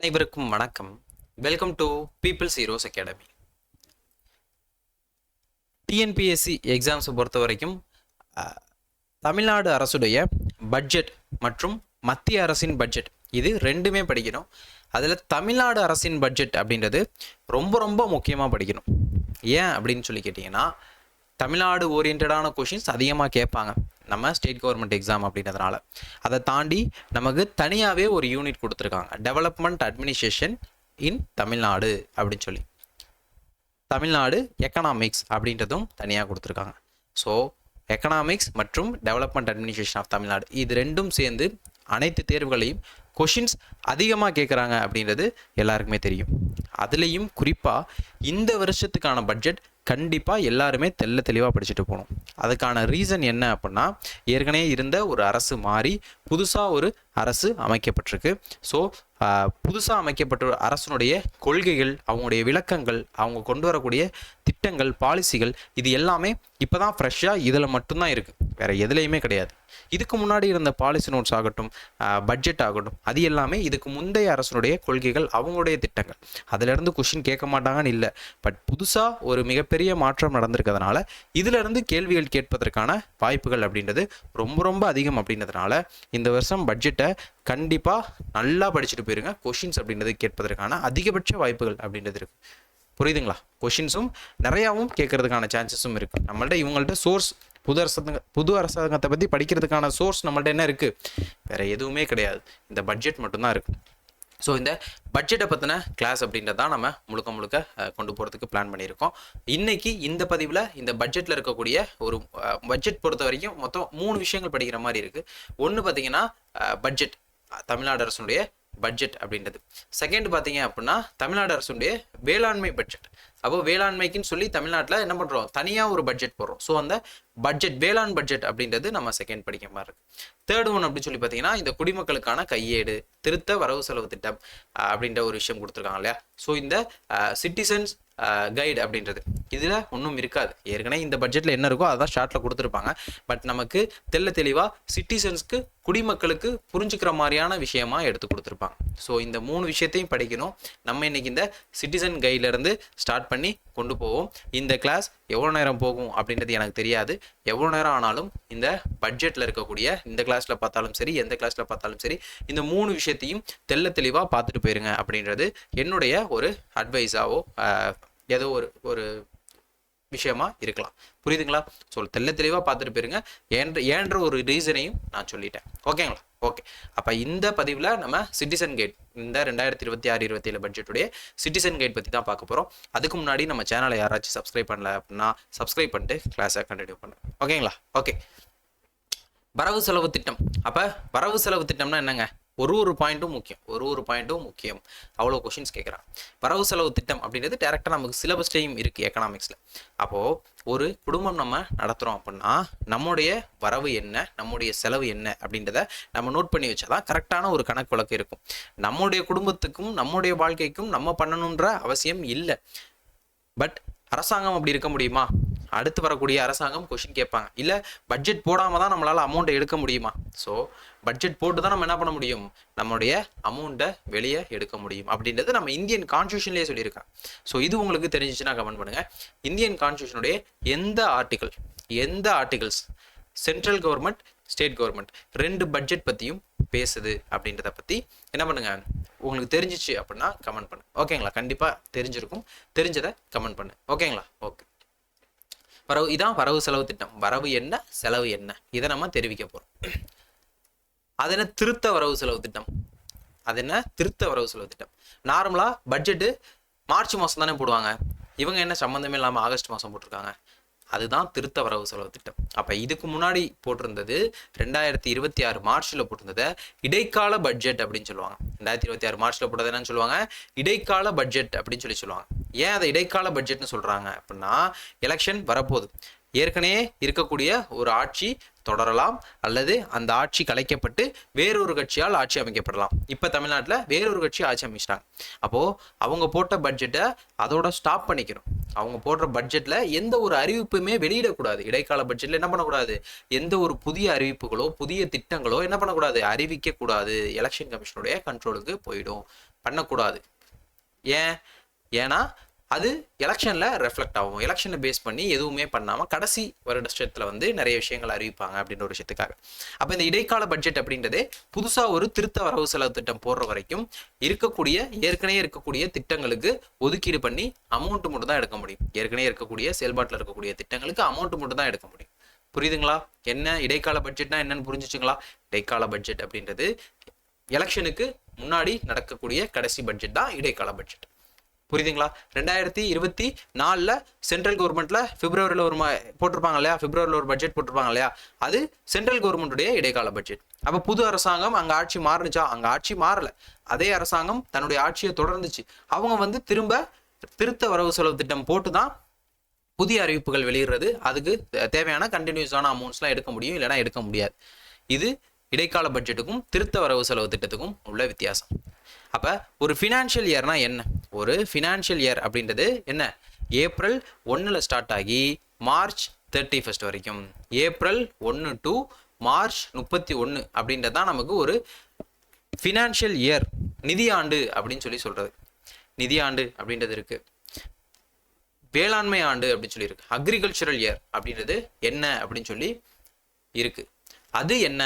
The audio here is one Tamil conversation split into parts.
அனைவருக்கும் வணக்கம். Welcome to peoples heroes academy. TNPSC எக்ஸாம்ஸை பொறுத்த வரைக்கும் தமிழ்நாடு அரசுடைய பட்ஜெட் மற்றும் மத்திய அரசின் பட்ஜெட் இது ரெண்டுமே படிக்கணும். அதில் தமிழ்நாடு அரசின் பட்ஜெட் அப்படின்றது ரொம்ப ரொம்ப முக்கியமாக படிக்கணும். ஏன் அப்படின்னு சொல்லி கேட்டிங்கன்னா, தமிழ்நாடு ஓரியன்டான கொஷின்ஸ் அதிகமாக கேட்பாங்க நம்ம ஸ்டேட் கவர்மெண்ட் எக்ஸாம் அப்படின்றதுனால. அதை தாண்டி நமக்கு தனியாகவே ஒரு யூனிட் கொடுத்துருக்காங்க, டெவலப்மெண்ட் அட்மினிஸ்ட்ரேஷன் இன் தமிழ்நாடு அப்படின்னு சொல்லி. தமிழ்நாடு எக்கனாமிக்ஸ் அப்படின்றதும் தனியாக கொடுத்துருக்காங்க. ஸோ எக்கனாமிக்ஸ் மற்றும் டெவலப்மெண்ட் அட்மினிஸ்ட்ரேஷன் ஆஃப் தமிழ்நாடு இது ரெண்டும் சேர்ந்து அனைத்து தேர்வுகளையும் கொஷின்ஸ் அதிகமாக கேட்குறாங்க அப்படின்றது எல்லாருக்குமே தெரியும். அதுலேயும் குறிப்பாக இந்த வருஷத்துக்கான பட்ஜெட் கண்டிப்பாக எல்லாருமே தெளிவாக படிச்சுட்டு போகணும். அதுக்கான ரீசன் என்ன அப்படின்னா, ஏற்கனவே இருந்த ஒரு அரசு மாறி புதுசாக ஒரு அரசு அமைக்கப்பட்டிருக்கு. ஸோ புதுசாக அமைக்கப்பட்ட அரசனுடைய கொள்கைகள், அவங்களுடைய விளக்கங்கள், அவங்க கொண்டு வரக்கூடிய திட்டங்கள், பாலிசிகள் இது எல்லாமே இப்போ தான் ஃப்ரெஷ்ஷாக இதில் மட்டும்தான் இருக்குது, வேறு எதுலேயுமே கிடையாது. இதுக்கு முன்னாடி இருந்த பாலிசி நோட்ஸ் ஆகட்டும், பட்ஜெட் ஆகட்டும், அது எல்லாமே இதுக்கு முந்தைய அரசனுடைய கொள்கைகள், அவங்களுடைய திட்டங்கள். அதிலிருந்து கொஷின் கேட்க மாட்டாங்கன்னு இல்லை, பட் புதுசாக ஒரு மிகப்பெரிய மாற்றம் நடந்திருக்கிறதுனால இதிலிருந்து கேள்விகள் கேட்பதற்கான வாய்ப்புகள் அப்படின்றது ரொம்ப ரொம்ப அதிகம். அப்படின்றதுனால இந்த வருஷம் பட்ஜெட்டை கண்டிப்பாக நல்லா படிச்சுட்டு போயிருங்க. கொஷின்ஸ் அப்படின்றது கேட்பதற்கான அதிகபட்ச வாய்ப்புகள் அப்படின்றது இருக்குது. புரியுதுங்களா? கொஷின்ஸும் நிறையாவும் கேட்கறதுக்கான சான்சஸும் இருக்குது. நம்மள்ட்ட இவங்கள்ட்ட சோர்ஸ் புது அரசாங்கத்தை பற்றி படிக்கிறதுக்கான சோர்ஸ் நம்மள்ட்ட என்ன இருக்குது? வேறு எதுவுமே கிடையாது, இந்த பட்ஜெட் மட்டும்தான் இருக்குது. ஸோ இந்த பட்ஜெட்டை பற்றின கிளாஸ் அப்படின்றதான் நம்ம முழுக்க கொண்டு போகிறதுக்கு பிளான் பண்ணியிருக்கோம். இன்றைக்கி இந்த பதிவில் இந்த பட்ஜெட்டில் இருக்கக்கூடிய ஒரு பட்ஜெட் பொறுத்த வரைக்கும் மொத்தம் 3 விஷயங்கள் படிக்கிற மாதிரி இருக்குது. ஒன்று பார்த்தீங்கன்னா பட்ஜெட், தமிழ்நாடு அரசுடைய பட்ஜெட் அப்படின்றது. செகண்ட் பார்த்தீங்க அப்படின்னா தமிழ்நாடு அரசுடைய வேளாண்மை பட்ஜெட். அப்போ வேளாண்மைக்குன்னு சொல்லி தமிழ்நாட்டில் என்ன பண்ணுறோம், தனியாக ஒரு பட்ஜெட் போடுறோம். ஸோ அந்த பட்ஜெட், வேளாண் பட்ஜெட் அப்படின்றது நம்ம செகண்ட் படிக்க மாதிரி இருக்கு. தேர்ட் ஒன் அப்படின்னு சொல்லி பார்த்தீங்கன்னா இந்த குடிமக்களுக்கான கையேடு, திருத்த வரவு செலவு திட்டம் அப்படின்ற ஒரு விஷயம் கொடுத்துருக்காங்க இல்லையா. ஸோ இந்த சிட்டிசன்ஸ் கைடு அப்படின்றது இதில் ஒன்றும் இருக்காது. ஏற்கனவே இந்த பட்ஜெட்டில் என்ன இருக்கோ அதான் ஷார்ட்டில் கொடுத்துருப்பாங்க. பட் நமக்கு தெளிவாக சிட்டிசன்ஸ்க்கு, குடிமக்களுக்கு புரிஞ்சுக்கிற மாதிரியான விஷயமா எடுத்து கொடுத்துருப்பாங்க. ஸோ இந்த 3 விஷயத்தையும் படிக்கணும். நம்ம இன்னைக்கு இந்த சிட்டிசன் கைட்லேருந்து ஸ்டார்ட் பண்ணி கொண்டு போவோம். இந்த கிளாஸ் எவ்வளோ நேரம் போகும் அப்படின்றது எனக்கு தெரியாது. எவ்வளோ நேரம் ஆனாலும் இந்த பட்ஜெட்டில் இருக்கக்கூடிய இந்த கிளாஸில் பார்த்தாலும் சரி, எந்த கிளாஸில் பார்த்தாலும் சரி, இந்த 3 விஷயத்தையும் தெளிவாக பார்த்துட்டு போயிருங்க அப்படின்றது என்னுடைய ஒரு அட்வைஸாவோ ஏதோ ஒரு விஷயமா இருக்கலாம். புரியுதுங்களா? ஸோ தெளிவாக பார்த்துட்டு போயிருங்க. ஏன்ற ஒரு ரீசனையும் நான் சொல்லிட்டேன். ஓகேங்களா? ஓகே. அப்போ இந்த பதிவில் நம்ம சிட்டிசன் கைட், இந்த 2026-27 பட்ஜெட்டுடைய சிட்டிசன் கைட் பற்றி தான் பார்க்க போகிறோம். அதுக்கு முன்னாடி நம்ம சேனலை யாராச்சும் சப்ஸ்கிரைப் பண்ணல அப்படின்னா சப்ஸ்கிரைப் பண்ணிட்டு கிளாஸை கண்டினியூ பண்ணுங்க. ஓகேங்களா? ஓகே. வரவு செலவு திட்டம். அப்போ வரவு செலவு திட்டம்னா என்னங்க? ஒரு பாயிண்ட்டும் முக்கியம். அவ்வளோ கொஷின்ஸ் கேட்குறாங்க. வரவு செலவு திட்டம் அப்படின்றது டேரெக்டாக நமக்கு சிலபஸ்லேயும் இருக்குது எக்கனாமிக்ஸில். அப்போது ஒரு குடும்பம் நம்ம நடத்துகிறோம் அப்படின்னா நம்முடைய வரவு என்ன, நம்முடைய செலவு என்ன அப்படின்றத நம்ம நோட் பண்ணி வச்சாதான் கரெக்டான ஒரு கணக்கு வழக்கு இருக்கும். நம்முடைய குடும்பத்துக்கும் நம்முடைய வாழ்க்கைக்கும் நம்ம பண்ணணுன்ற அவசியம் இல்லை. பட் அரசாங்கம் அப்படி இருக்க முடியுமா? அடுத்து வரக்கூடிய அரசாங்கம் கொஷின் கேட்பாங்க. இல்லை பட்ஜெட் போடாமல் தான் நம்மளால் அமௌண்ட்டை எடுக்க முடியுமா? ஸோ பட்ஜெட் போட்டு தான் நம்ம என்ன பண்ண முடியும், நம்மளுடைய அமௌண்ட்டை வெளியே எடுக்க முடியும் அப்படின்றது நம்ம இந்தியன் கான்ஸ்டியூஷன்லேயே சொல்லியிருக்காங்க. ஸோ இது உங்களுக்கு தெரிஞ்சிச்சுன்னா கமெண்ட் பண்ணுங்கள். இந்தியன் கான்ஸ்டியூஷனுடைய எந்த articles central government, state government 2 budget பற்றியும் பேசுது அப்படின்றத பற்றி என்ன பண்ணுங்க, உங்களுக்கு தெரிஞ்சிச்சு அப்படின்னா கமெண்ட் பண்ணு. ஓகேங்களா? கண்டிப்பாக தெரிஞ்சிருக்கும். தெரிஞ்சதை கமெண்ட் பண்ணு. ஓகேங்களா? ஓகே. இதான் வரவு செலவு திட்டம். வரவு என்ன, செலவு என்ன, இதை நம்ம தெரிவிக்க போகிறோம். அது என்ன திருத்த வரவு செலவு திட்டம்? நார்மலாக பட்ஜெட்டு மார்ச் மாதம் தானே போடுவாங்க. இவங்க என்ன சம்மந்தமே இல்லாமல் ஆகஸ்ட் மாதம் போட்டிருக்காங்க. அதுதான் திருத்த வரவு செலவு திட்டம். அப்போ இதுக்கு முன்னாடி போட்டிருந்தது 2026 மார்ச்சில் போட்டிருந்ததை இடைக்கால பட்ஜெட் அப்படின்னு சொல்லுவாங்க. 2026 மார்ச்சில் போட்டது என்னன்னு சொல்லுவாங்க, இடைக்கால பட்ஜெட் அப்படின்னு சொல்லுவாங்க. ஏன் அதை இடைக்கால பட்ஜெட்னு சொல்கிறாங்க அப்படின்னா, எலெக்ஷன் வரப்போகுது. ஏற்கனவே இருக்கக்கூடிய ஒரு ஆட்சி தொடரலாம், அல்லது அந்த ஆட்சி கலைக்கப்பட்டு வேறொரு கட்சியால் ஆட்சி அமைக்கப்படலாம். இப்போ தமிழ்நாட்டில் வேறொரு கட்சி ஆட்சி அமைச்சிட்டாங்க. அப்போது அவங்க போட்ட பட்ஜெட்டை அதோட ஸ்டாப் பண்ணிக்கணும். அவங்க போடுற பட்ஜெட்டில் எந்த ஒரு அறிவிப்புமே வெளியிடக்கூடாது. இடைக்கால பட்ஜெட்டில் என்ன பண்ணக்கூடாது, எந்த ஒரு புதிய அறிவிப்புகளோ புதிய திட்டங்களோ என்ன பண்ணக்கூடாது, அறிவிக்கக்கூடாது. எலெக்ஷன் கமிஷனுடைய கண்ட்ரோலுக்கு போயிடும், பண்ணக்கூடாது. ஏன்னா அது எலெக்ஷனில் ரெஃப்ளெக்ட் ஆகும். எலெக்ஷனை பேஸ் பண்ணி எதுவுமே பண்ணாமல் கடைசி வருடத்தில் வந்து நிறைய விஷயங்கள் அறிவிப்பாங்க அப்படின்ற ஒரு விஷயத்துக்காக. அப்போ இந்த இடைக்கால பட்ஜெட் அப்படின்றதே புதுசாக ஒரு திருத்த வரவு செலவு திட்டம் போடுற வரைக்கும் ஏற்கனவே இருக்கக்கூடிய திட்டங்களுக்கு ஒதுக்கீடு பண்ணி அமௌண்ட் மட்டும் தான் எடுக்க முடியும். ஏற்கனவே இருக்கக்கூடிய செயல்பாட்டில் இருக்கக்கூடிய திட்டங்களுக்கு அமௌண்ட் மட்டும் தான் எடுக்க முடியும். புரியுதுங்களா? என்ன இடைக்கால பட்ஜெட்னா என்னன்னு புரிஞ்சுச்சுங்களா? இடைக்கால பட்ஜெட் அப்படின்றது எலெக்ஷனுக்கு முன்னாடி நடக்கக்கூடிய கடைசி பட்ஜெட் தான் இடைக்கால பட்ஜெட். புரியுதுங்களா? 2024 சென்ட்ரல் கவர்மெண்ட்ல பிப்ரவரியில் போட்டிருப்பாங்க இல்லையா, பிப்ரவரியில் ஒரு பட்ஜெட் போட்டிருப்பாங்க இல்லையா, அது சென்ட்ரல் கவர்மெண்ட்டுடைய இடைக்கால பட்ஜெட். அப்போ புது அரசாங்கம் அங்கே ஆட்சி மாறுனுச்சா? அங்கே ஆட்சி மாறலை, அதே அரசாங்கம் தன்னுடைய ஆட்சியை தொடர்ந்துச்சு. அவங்க வந்து திரும்ப திருத்த வரவு செலவு திட்டம் போட்டு தான் புதிய அறிவிப்புகள் வெளியிடுறது. அதுக்கு தேவையான கண்டினியூஸான அமௌண்ட்ஸ்லாம் எடுக்க முடியும், இல்லைனா எடுக்க முடியாது. இது இடைக்கால பட்ஜெட்டுக்கும் திருத்த வரவு செலவு திட்டத்துக்கும் உள்ள வித்தியாசம். அப்போ ஒரு ஃபினான்ஷியல் இயர்னா என்ன? ஒரு ஃபினான்ஷியல் இயர் அப்படின்றது என்ன? ஏப்ரல் 1 ஸ்டார்ட் ஆகி மார்ச் 31 வரைக்கும், ஏப்ரல் 1 டு மார்ச் 31 அப்படின்றது தான் நமக்கு ஒரு ஃபினான்ஷியல் இயர், நிதியாண்டு அப்படின்னு சொல்கிறது. நிதியாண்டு அப்படின்றது இருக்கு, வேளாண்மை ஆண்டு அப்படின்னு சொல்லி இருக்கு, அக்ரிகல்ச்சரல் இயர் அப்படின்றது என்ன அப்படின்னு சொல்லி இருக்கு. அது என்ன?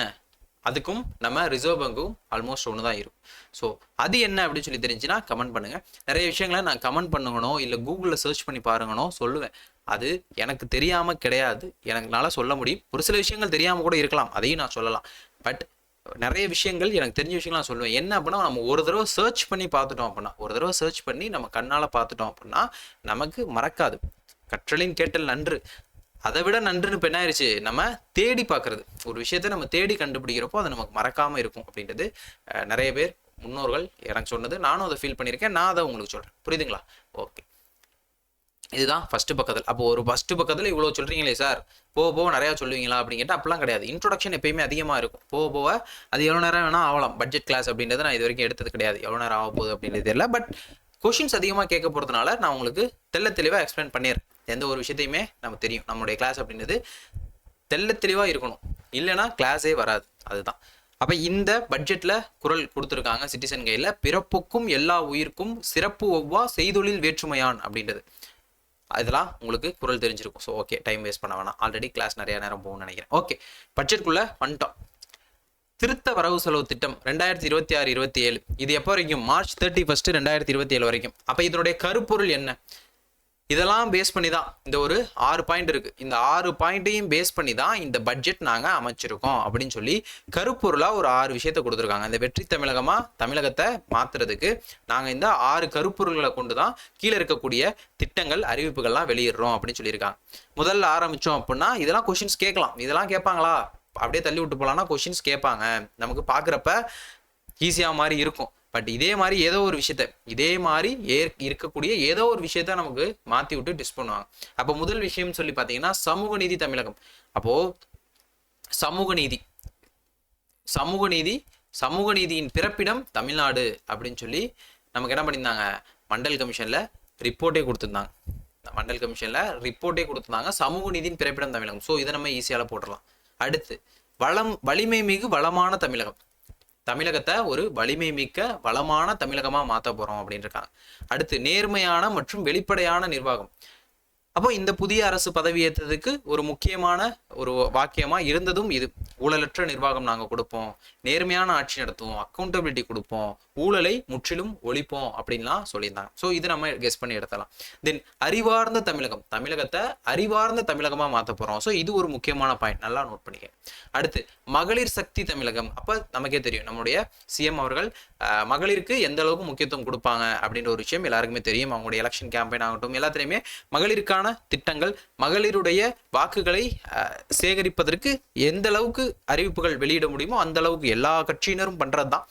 அதுக்கும் நம்ம ரிசர்வ் பேங்க்கும் ஆல்மோஸ்ட் ஒன்று தான் இருக்கும். ஸோ அது என்ன அப்படின்னு சொல்லி தெரிஞ்சுன்னா கமெண்ட் பண்ணுங்கள். நிறைய விஷயங்களை நான் கமெண்ட் பண்ணுங்கணும், இல்லை கூகுளில் சர்ச் பண்ணி பாருங்கணும் சொல்லுவேன். அது எனக்கு தெரியாமல் கிடையாது, எனக்குனால சொல்ல முடியும். ஒரு சில விஷயங்கள் தெரியாமல் கூட இருக்கலாம், அதையும் நான் சொல்லலாம். பட் நிறைய விஷயங்கள் எனக்கு தெரிஞ்ச விஷயங்கள் நான் சொல்லுவேன். என்ன அப்படின்னா, நம்ம ஒரு தடவை சர்ச் பண்ணி பார்த்துட்டோம் அப்படின்னா, நம்ம கண்ணால் பார்த்துட்டோம் அப்படின்னா நமக்கு மறக்காது. கற்றலின் கேட்டல் நன்று, அதை விட நன்றுன்னு இப்போ என்ன ஆயிடுச்சு, நம்ம தேடி பார்க்குறது. ஒரு விஷயத்தை நம்ம தேடி கண்டுபிடிக்கிறப்போ அது நமக்கு மறக்காமல் இருக்கும் அப்படின்றது நிறைய பேர் முன்னோர்கள் எனக்கு சொன்னது. நானும் அதை ஃபீல் பண்ணியிருக்கேன், நான் அதை உங்களுக்கு சொல்கிறேன். புரியுதுங்களா? ஓகே, இதுதான் ஃபஸ்ட்டு பக்கத்தில். அப்போ ஒரு ஃபஸ்ட்டு பக்கத்தில் இவ்வளோ சொல்கிறீங்களே சார், போக நிறையா சொல்லுவீங்களா அப்படின்னு கேட்டால் அப்படிலாம் கிடையாது. இன்ட்ரோடக்ஷன் எப்பயுமே அதிகமாக இருக்கும். போக அது எவ்வளோ நேரம் வேணால் ஆகலாம். பட்ஜெட் கிளாஸ் அப்படின்றது நான் இது வரைக்கும் எடுத்தது கிடையாது. எவ்வளோ நேரம் ஆக போகுது அப்படின்றது தெரியல. பட் கொஷின்ஸ் அதிகமாக கேட்க போகிறதுனால நான் உங்களுக்கு தெளிவாக எக்ஸ்பிளைன் பண்ணிடுறேன். எந்த ஒரு விஷயத்தையுமே நமக்கு தெரியும். நம்மளுடைய கிளாஸ் அப்படின்றது தெளிவாக இருக்கணும், இல்லைனா கிளாஸே வராது. அதுதான். அப்போ இந்த பட்ஜெட்டில் குரல் கொடுத்துருக்காங்க சிட்டிசன் கையில், பிறப்புக்கும் எல்லா உயிர்க்கும் சிறப்பு ஒவ்வா செய்தொழில் வேற்றுமையான் அப்படின்றது. இதெல்லாம் உங்களுக்கு குரல் தெரிஞ்சிருக்கும். ஸோ ஓகே, டைம் வேஸ்ட் பண்ண வேணாம், ஆல்ரெடி கிளாஸ் நிறைய நேரம் போகும்னு நினைக்கிறேன். ஓகே, பட்ஜெட்குள்ளே வந்துட்டோம். திருத்த வரவு செலவு திட்டம் 2026-27 இது எப்போ வரைக்கும்? மார்ச் 31, 2027 வரைக்கும். அப்போ இதனுடைய கருப்பொருள் என்ன? இதெல்லாம் பேஸ் பண்ணி தான் இந்த ஒரு 6 பாயிண்ட் இருக்கு. இந்த 6 பாயிண்ட்டையும் பேஸ் பண்ணி தான் இந்த பட்ஜெட் நாங்கள் அமைச்சிருக்கோம் அப்படின்னு சொல்லி கருப்பொருளாக ஒரு 6 விஷயத்தை கொடுத்துருக்காங்க. இந்த வெற்றி தமிழகத்தை மாத்துறதுக்கு நாங்கள் இந்த 6 கருப்பொருள்களை கொண்டு தான் கீழே இருக்கக்கூடிய திட்டங்கள் அறிவிப்புகள்லாம் வெளியிடுறோம் அப்படின்னு சொல்லியிருக்காங்க. முதல்ல ஆரம்பித்தோம் அப்படின்னா இதெல்லாம் கொஷின்ஸ் கேட்கலாம். இதெல்லாம் கேட்பாங்களா? அப்படியே தள்ளி விட்டு போகலான்னா கொஷின்ஸ் கேட்பாங்க. நமக்கு பார்க்குறப்ப ஈஸியாக மாதிரி இருக்கும். பட் இதே மாதிரி ஏதோ ஒரு விஷயத்த இருக்கக்கூடிய ஏதோ ஒரு விஷயத்த நமக்கு மாற்றி விட்டு டிஸ்ட் பண்ணுவாங்க. அப்போ முதல் விஷயம் சொல்லி பார்த்தீங்கன்னா சமூக நீதி தமிழகம். அப்போது சமூக நீதியின் பிறப்பிடம் தமிழ்நாடு அப்படின்னு சொல்லி நமக்கு என்ன பண்ணியிருந்தாங்க, மண்டல் கமிஷனில் ரிப்போர்ட்டே கொடுத்துருந்தாங்க. சமூக நீதியின் பிறப்பிடம் தமிழகம். ஸோ இதை நம்ம ஈஸியால் போட்டுடலாம். அடுத்து வலிமை மிகு வளமான தமிழகம். தமிழகத்தை ஒரு வலிமை மிக்க வளமான தமிழகமாக மாற்ற போகிறோம் அப்படின்னு இருக்காங்க. அடுத்து நேர்மையான மற்றும் வெளிப்படையான நிர்வாகம். அப்போ இந்த புதிய அரசு பதவியேற்றதுக்கு ஒரு முக்கியமான ஒரு வாக்கியமாக இருந்ததும் இது. ஊழலற்ற நிர்வாகம் நாங்கள் கொடுப்போம், நேர்மையான ஆட்சி நடத்துவோம், அக்கௌண்டபிலிட்டி கொடுப்போம், ஊழலை முற்றிலும் ஒழிப்போம் அப்படின்லாம் சொல்லியிருந்தாங்க. ஸோ இது நம்ம கெஸ் பண்ணி எடுத்தலாம். தென் அறிவார்ந்த தமிழகத்தை அறிவார்ந்த தமிழகமாக மாற்ற போகிறோம். ஸோ இது ஒரு முக்கியமான பாயிண்ட், நல்லா நோட் பண்ணிக்க. அடுத்து மகளிர் சக்தி தமிழகம். அப்போ நமக்கே தெரியும் நம்முடைய சிஎம் அவர்கள் மகளிருக்கு எந்த அளவுக்கு முக்கியத்துவம் கொடுப்பாங்க அப்படின்ற ஒரு விஷயம் எல்லாருக்குமே தெரியும். அவங்களுடைய எலெக்ஷன் கேம்பெயின் ஆகட்டும் எல்லாத்துலேயுமே மகளிருக்கான திட்டங்கள், மகளிருடைய வாக்குகளை சேகரிப்பதற்கு எந்த அளவுக்கு அறிவிப்புகள் வெளியிட முடியுமோ அந்த அளவுக்கு எல்லா கட்சியினரும் பண்றது தான்.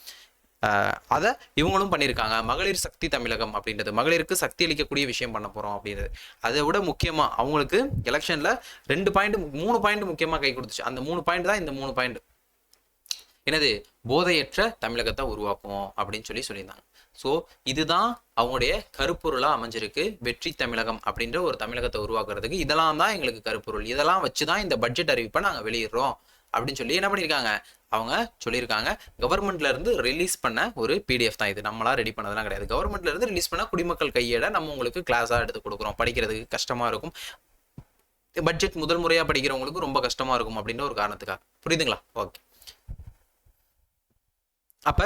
அதை இவங்களும் பண்ணியிருக்காங்க. மகளிர் சக்தி தமிழகம் அப்படின்றது, மகளிருக்கு சக்தி அளிக்கக்கூடிய விஷயம் பண்ண போகிறோம் அப்படின்றது. அதை விட முக்கியமாக அவங்களுக்கு எலெக்ஷனில் 2 பாயிண்ட் 3 பாயிண்ட் முக்கியமாக கை கொடுத்துச்சு. அந்த 3 பாயிண்ட் தான் இந்த 3 பாயிண்ட். என்னது? போதையற்ற தமிழகத்தை உருவாக்கும் அப்படின்னு சொல்லியிருந்தாங்க. ஸோ இதுதான் அவங்களுடைய கருப்பொருளாக அமைஞ்சிருக்கு. வெற்றி தமிழகம் அப்படின்ற ஒரு தமிழகத்தை உருவாக்குறதுக்கு இதெல்லாம் தான் எங்களுக்கு கருப்பொருள். இதெல்லாம் வச்சு தான் இந்த பட்ஜெட் அறிவிப்பை நாங்கள் வெளியிடுறோம் அப்படின்னு சொல்லி என்ன பண்ணியிருக்காங்க, அவங்க சொல்லியிருக்காங்க. கவர்மெண்ட்ல இருந்து ரிலீஸ் பண்ண ஒரு பிடிஎஃப் தான் இது. நம்மளா ரெடி பண்ணதெல்லாம் கிடையாது. கவர்மெண்ட்ல இருந்து ரிலீஸ் பண்ண குடிமக்கள் கையேட நம்ம உங்களுக்கு கிளாஸா எடுத்து கொடுக்குறோம். படிக்கிறதுக்கு கஷ்டமா இருக்கும், பட்ஜெட் முதல் முறையா படிக்கிறவங்களுக்கு ரொம்ப கஷ்டமா இருக்கும் அப்படின்ற ஒரு காரணத்துக்காக. புரியுதுங்களா? ஓகே. அப்ப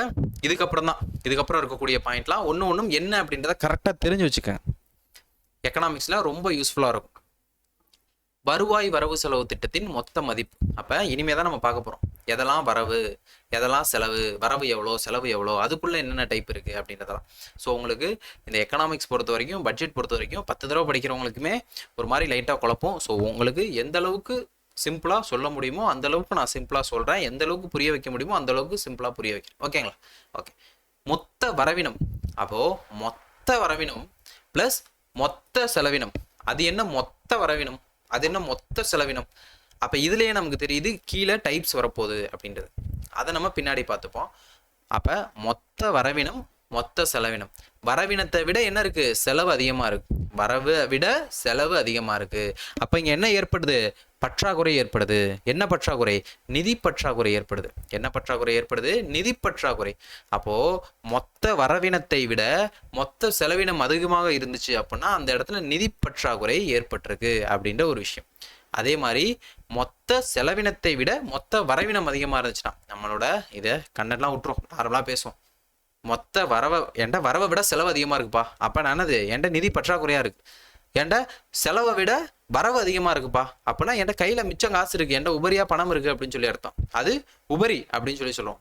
இதுக்கப்புறம் இருக்கக்கூடிய பாயிண்ட்லாம் ஒன்றும் என்ன அப்படின்றத கரெக்டாக தெரிஞ்சு வச்சுக்கேன். எக்கனாமிக்ஸ்ல ரொம்ப யூஸ்ஃபுல்லா இருக்கும். வருவாய் வரவு செலவு திட்டத்தின் மொத்த மதிப்பு. அப்ப இனிமே தான் நம்ம பார்க்க போறோம் எதெல்லாம் வரவு, எதெல்லாம் செலவு, வரவு எவ்வளோ, செலவு எவ்வளோ, அதுக்குள்ள என்னென்ன டைப் இருக்கு அப்படின்றதெல்லாம். ஸோ உங்களுக்கு இந்த எக்கனாமிக்ஸ் பொறுத்த வரைக்கும், பட்ஜெட் பொறுத்த வரைக்கும் 10 தடவை படிக்கிறவங்களுக்குமே ஒரு மாதிரி லைட்டாக குழப்பம். ஸோ உங்களுக்கு எந்த அளவுக்கு சிம்பிளாக சொல்ல முடியுமோ அந்த அளவுக்கு நான் சிம்பிளாக சொல்கிறேன். எந்த அளவுக்கு புரிய வைக்க முடியுமோ அந்த அளவுக்கு சிம்பிளாக புரிய வைக்கிறேன். ஓகேங்களா? ஓகே. மொத்த வரவினம். அப்போது மொத்த வரவினம் ப்ளஸ் மொத்த செலவினம். அது என்ன மொத்த வரவினம், அது என்ன மொத்த செலவினம்? அப்போ இதுலேயே நமக்கு தெரியுது கீழே டைப்ஸ் வரப்போகுது அப்படின்றது. அதை நம்ம பின்னாடி பார்த்துப்போம். அப்போ மொத்த வரவினம், மொத்த செலவினம். வரவினத்தை விட என்ன இருக்கு? செலவு அதிகமாக இருக்கு. வரவை விட செலவு அதிகமாக இருக்கு. அப்போ இங்கே என்ன ஏற்படுது? பற்றாக்குறை ஏற்படுது. என்ன பற்றாக்குறை? நிதி பற்றாக்குறை ஏற்படுது. என்ன பற்றாக்குறை ஏற்படுது? நிதி பற்றாக்குறை. அப்போ மொத்த வரவினத்தை விட மொத்த செலவினம் அதிகமாக இருந்துச்சு அப்படின்னா அந்த இடத்துல நிதி பற்றாக்குறை ஏற்பட்டிருக்கு அப்படின்ற ஒரு விஷயம். அதே மாதிரி மொத்த செலவினத்தை விட மொத்த வரவினம் அதிகமாக இருந்துச்சுன்னா, நம்மளோட இதை கண்ணெல்லாம் விட்டுரும், நார்மலாக பேசுவோம். மொத்த வரவை விட செலவு அதிகமாக இருக்குப்பா, அப்போ நானது என்கிட்ட நிதி பற்றாக்குறையாக இருக்கு. என்கிட்ட செலவை விட வரவு அதிகமாக இருக்குப்பா, அப்படின்னா என்கிட்ட கையில் மிச்சம் காசு இருக்குது, என்கிட்ட உபரியாக பணம் இருக்குது அப்படின்னு சொல்லி அர்த்தம். அது உபரி அப்படின்னு சொல்லுவோம்.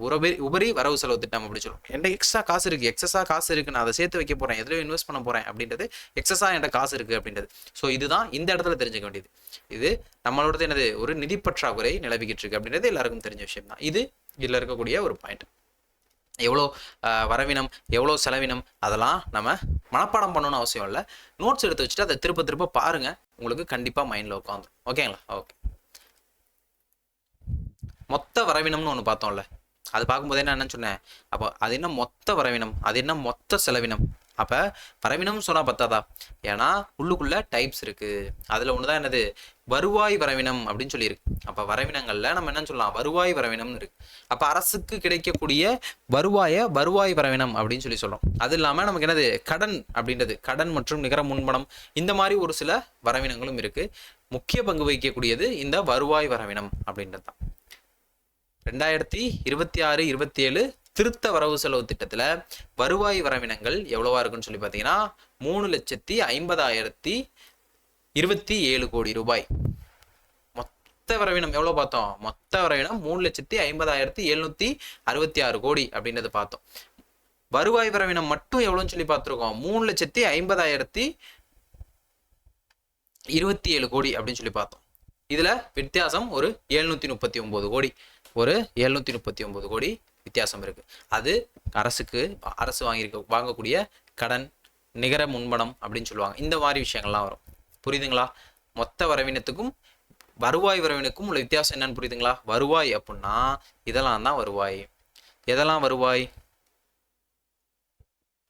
உபரி வரவு செலவு திட்டம் அப்படின்னு சொல்லுவோம். என்கிட்ட எக்ஸ்ட்ரா காசு இருக்குது, எக்ஸஸாக காசு இருக்குது, நான் அதை சேர்த்து வைக்க போகிறேன், எதுலையும் இன்வெஸ்ட் பண்ண போகிறேன் அப்படின்றது எக்ஸஸாக என்கிட்ட காசு இருக்குது அப்படின்றது. ஸோ இதுதான் இந்த இடத்துல தெரிஞ்சுக்க வேண்டியது. இது நம்மளோடது என்னது? ஒரு நிதி பற்றாக்குறை நிலவிக்கிட்டு இருக்கு அப்படின்றது எல்லாருக்கும் தெரிஞ்ச விஷயம் தான். இது இதில் இருக்கக்கூடிய ஒரு பாயிண்ட். எவ்வளோ வரவினம், எவ்வளோ செலவினம், அதெல்லாம் நம்ம மனப்பாடம் பண்ணணும்னு அவசியம் இல்லை. நோட்ஸ் எடுத்து வச்சுட்டு அதை திரும்ப பாருங்க, உங்களுக்கு கண்டிப்பாக மைண்டில் உட்காந்துரும். ஓகேங்களா? ஓகே. மொத்த வரவினம்னு ஒன்று பார்த்தோம்ல, அது பார்க்கும்போது என்னன்னு சொன்னேன். அப்போ அது என்ன மொத்த வரவினம், அது என்ன மொத்த செலவினம். அப்போ வரவினம்னு சொன்னால் பத்தாதா? ஏன்னா உள்ளுக்குள்ள டைப்ஸ் இருக்கு. அதில் ஒன்று தான் என்னது? வருவாய் வரவினம் அப்படின்னு சொல்லியிருக்கு. அப்போ வரவினங்களில் நம்ம என்ன சொல்லலாம்? வருவாய் வரவினம்னு இருக்கு. அப்போ அரசுக்கு கிடைக்கக்கூடிய வருவாய் வரவினம் அப்படின்னு சொல்கிறோம். அது இல்லாமல் நமக்கு என்னது? கடன் அப்படின்றது, கடன் மற்றும் நிகர முன்பணம், இந்த மாதிரி ஒரு சில வரவினங்களும் இருக்கு. முக்கிய பங்கு வகிக்கக்கூடியது இந்த வருவாய் வரவினம் அப்படின்றது தான். 2026-27 திருத்த வரவு செலவு திட்டத்தில் வருவாய் வரவினங்கள் எவ்வளவா இருக்குன்னு சொல்லி பார்த்தீங்கன்னா 3,50,27 கோடி ரூபாய். மொத்த வரவினம் எவ்வளோ பார்த்தோம்? மொத்த வரவினம் 3,50,766 கோடி அப்படின்றது பார்த்தோம். வருவாய் வரவினம் மட்டும் எவ்வளோன்னு சொல்லி பார்த்துருக்கோம்? 3,50,27 கோடி அப்படின்னு சொல்லி பார்த்தோம். இதில் வித்தியாசம் ஒரு 739 கோடி, ஒரு 739 கோடி வித்தியாசம் இருக்கு. அது அரசு வாங்கக்கூடிய கடன், நிகர முன்பணம் அப்படின்னு சொல்லுவாங்க. இந்த மாதிரி விஷயங்கள்லாம் வரும். புரியுதுங்களா? மொத்த வரவினத்துக்கும் வருவாய் வரவினுக்கும் உள்ள வித்தியாசம் என்னன்னு புரியுதுங்களா? வருவாய் அப்படின்னா இதெல்லாம் தான் வருவாய். எதெல்லாம் வருவாய்?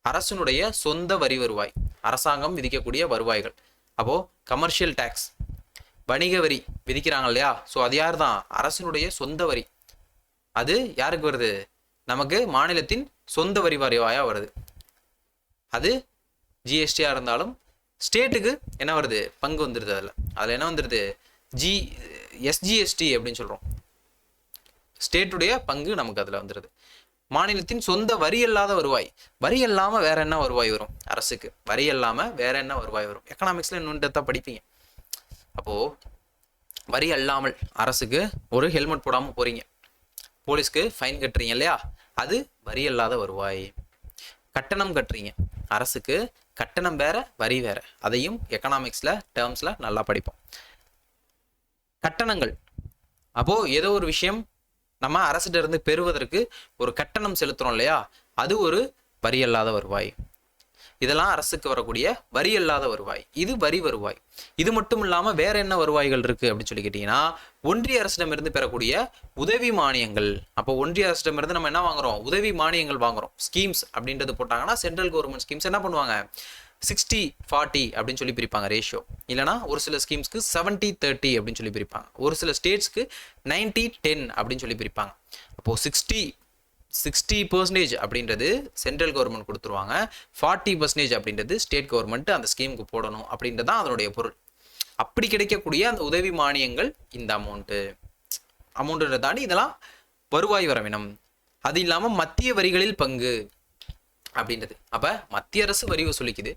அரசனுடைய சொந்த வரி வருவாய், அரசாங்கம் விதிக்கக்கூடிய வருவாய்கள். அப்போ கமர்ஷியல் டேக்ஸ், வணிக வரி விதிக்கிறாங்க இல்லையா? ஸோ அது யார் தான்? அரசனுடைய சொந்த வரி. அது யாருக்கு வருது? நமக்கு மாநிலத்தின் சொந்த வரி வருவாயா வருது. அது ஜிஎஸ்டியா இருந்தாலும் ஸ்டேட்டுக்கு என்ன வருது? பங்கு வந்துடுது. அதில் என்ன வந்துடுது? எஸ்ஜிஎஸ்டி அப்படின்னு சொல்கிறோம். ஸ்டேட்டுடைய பங்கு நமக்கு அதில் வந்துடுது. மாநிலத்தின் சொந்த வரி இல்லாத வருவாய். வரி இல்லாமல் வேற என்ன வருவாய் வரும் அரசுக்கு? வரி இல்லாமல் வேற என்ன வருவாய் வரும்? எக்கனாமிக்ஸில் இன்னொன்று படிப்பீங்க. அப்போது வரி அல்லாமல் அரசுக்கு ஒரு ஹெல்மெட் போடாமல் போகிறீங்க, போலீஸ்க்கு ஃபைன் கட்டுறீங்க இல்லையா? அது வரி அல்லாத வருவாய். கட்டணம் கட்டுறீங்க அரசுக்கு, கட்டணம் வேற வரி வேற. அதையும் எக்கனாமிக்ஸில் டேர்ம்ஸில் நல்லா படிப்போம். கட்டணங்கள், அப்போது ஏதோ ஒரு விஷயம் நம்ம அரசிட்ட இருந்து பெறுவதற்கு ஒரு கட்டணம் செலுத்துறோம் இல்லையா? அது ஒரு வரி அல்லாத வருவாய். இதெல்லாம் அரசுக்கு வரக்கூடிய வரி அல்லாத வருவாய். இது வரி வருவாய். இது மட்டும் இல்லாமல் வேற என்ன வருவாய்கள் இருக்கு அப்படின்னு சொல்லி கேட்டீங்கன்னா, ஒன்றிய அரசிடமிருந்து பெறக்கூடிய உதவி மானியங்கள். அப்போ ஒன்றிய அரசிடமிருந்து நம்ம என்ன வாங்குறோம்? உதவி மானியங்கள் வாங்குறோம். ஸ்கீம்ஸ் அப்படின்றது போட்டாங்கன்னா சென்ட்ரல் கவர்மெண்ட் ஸ்கீம்ஸ் என்ன பண்ணுவாங்க? 60-40 அப்படின்னு சொல்லி பிரிப்பாங்க ரேஷியோ. இல்லைனா ஒரு சில ஸ்கீம்ஸ்க்கு 70-30 அப்படின்னு சொல்லி பிரிப்பாங்க. ஒரு சில ஸ்டேட்ஸ்க்கு 90-10 அப்படின்னு சொல்லி பிரிப்பாங்க. அப்போது 60% அப்படின்றது சென்ட்ரல் கவர்மெண்ட் கொடுத்துருவாங்க, 40% அப்படின்றது ஸ்டேட் கவர்மெண்ட் அந்த ஸ்கீமுக்கு போடணும் அப்படின்றது தான் அதனுடைய பொருள். அப்படி கிடைக்கக்கூடிய அந்த உதவி மானியங்கள் இந்த அமௌண்ட்டு தாண்டி இதெல்லாம் வருவாய் வரவினம். அது இல்லாமல் மத்திய வரிகளில் பங்கு அப்படின்றது. அப்போ மத்திய அரசு வரி வசூலிக்குது,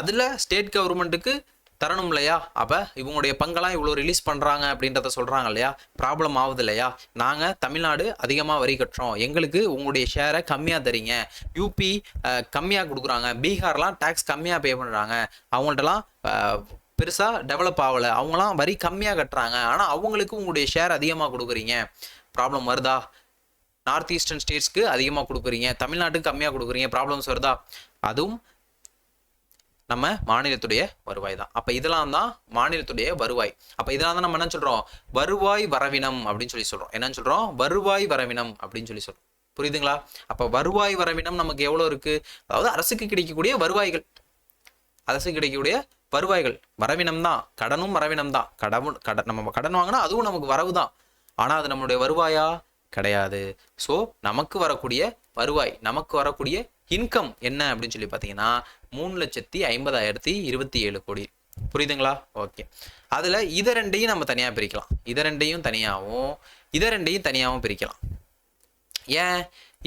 அதில் ஸ்டேட் கவர்மெண்ட்டுக்கு தரணும் இல்லையா? அப்போ இவங்களுடைய பங்கெல்லாம் இவ்வளோ ரிலீஸ் பண்ணுறாங்க அப்படின்றத சொல்கிறாங்க இல்லையா? ப்ராப்ளம் ஆகுது இல்லையா? நாங்கள் தமிழ்நாடு அதிகமாக வரி கட்டுறோம், எங்களுக்கு உங்களுடைய ஷேரை கம்மியாக தரீங்க, யூபி கம்மியாக கொடுக்குறாங்க, பீகார்லாம் டேக்ஸ் கம்மியாக பே பண்ணுறாங்க, அவங்கள்ட்டலாம் பெருசாக டெவலப் ஆகலை, அவங்களாம் வரி கம்மியாக கட்டுறாங்க, ஆனால் அவங்களுக்கு உங்களுடைய ஷேர் அதிகமாக கொடுக்குறீங்க, ப்ராப்ளம் வருதா? நார்த் ஈஸ்டர்ன் ஸ்டேட்ஸ்க்கு அதிகமாக கொடுக்குறீங்க, தமிழ்நாட்டுக்கு கம்மியாக கொடுக்குறீங்க, ப்ராப்ளம்ஸ் வருதா? அதுவும் நம்ம மாநிலத்துடைய வருவாய் தான். அப்போ இதெல்லாம் தான் மாநிலத்துடைய வருவாய். அப்போ இதெல்லாம் தான் நம்ம என்ன சொல்கிறோம்? வருவாய் வரவினம் அப்படின்னு சொல்லி சொல்கிறோம். என்னன்னு சொல்கிறோம்? வருவாய் வரவினம் அப்படின்னு சொல்லி சொல்கிறோம். புரியுதுங்களா? அப்போ வருவாய் வரவினம் நமக்கு எவ்வளோ இருக்குது? அதாவது அரசுக்கு கிடைக்கக்கூடிய வருவாய்கள், அரசுக்கு கிடைக்கக்கூடிய வருவாய்கள் வரவினம் தான். கடனும் வரவினம் தான். நம்ம கடன் வாங்கினா அதுவும் நமக்கு வரவு தான். ஆனால் அது நம்மளுடைய வருவாயா? கிடையாது. ஸோ நமக்கு வரக்கூடிய வருவாய், நமக்கு வரக்கூடிய இன்கம் என்ன அப்படின்னு சொல்லி பார்த்தீங்கன்னா 3,50,027 கோடி. புரியுதுங்களா? ஓகே. அதில் இதை ரெண்டையும் நம்ம தனியாக பிரிக்கலாம். இதை ரெண்டையும் தனியாகவும் பிரிக்கலாம். ஏன்?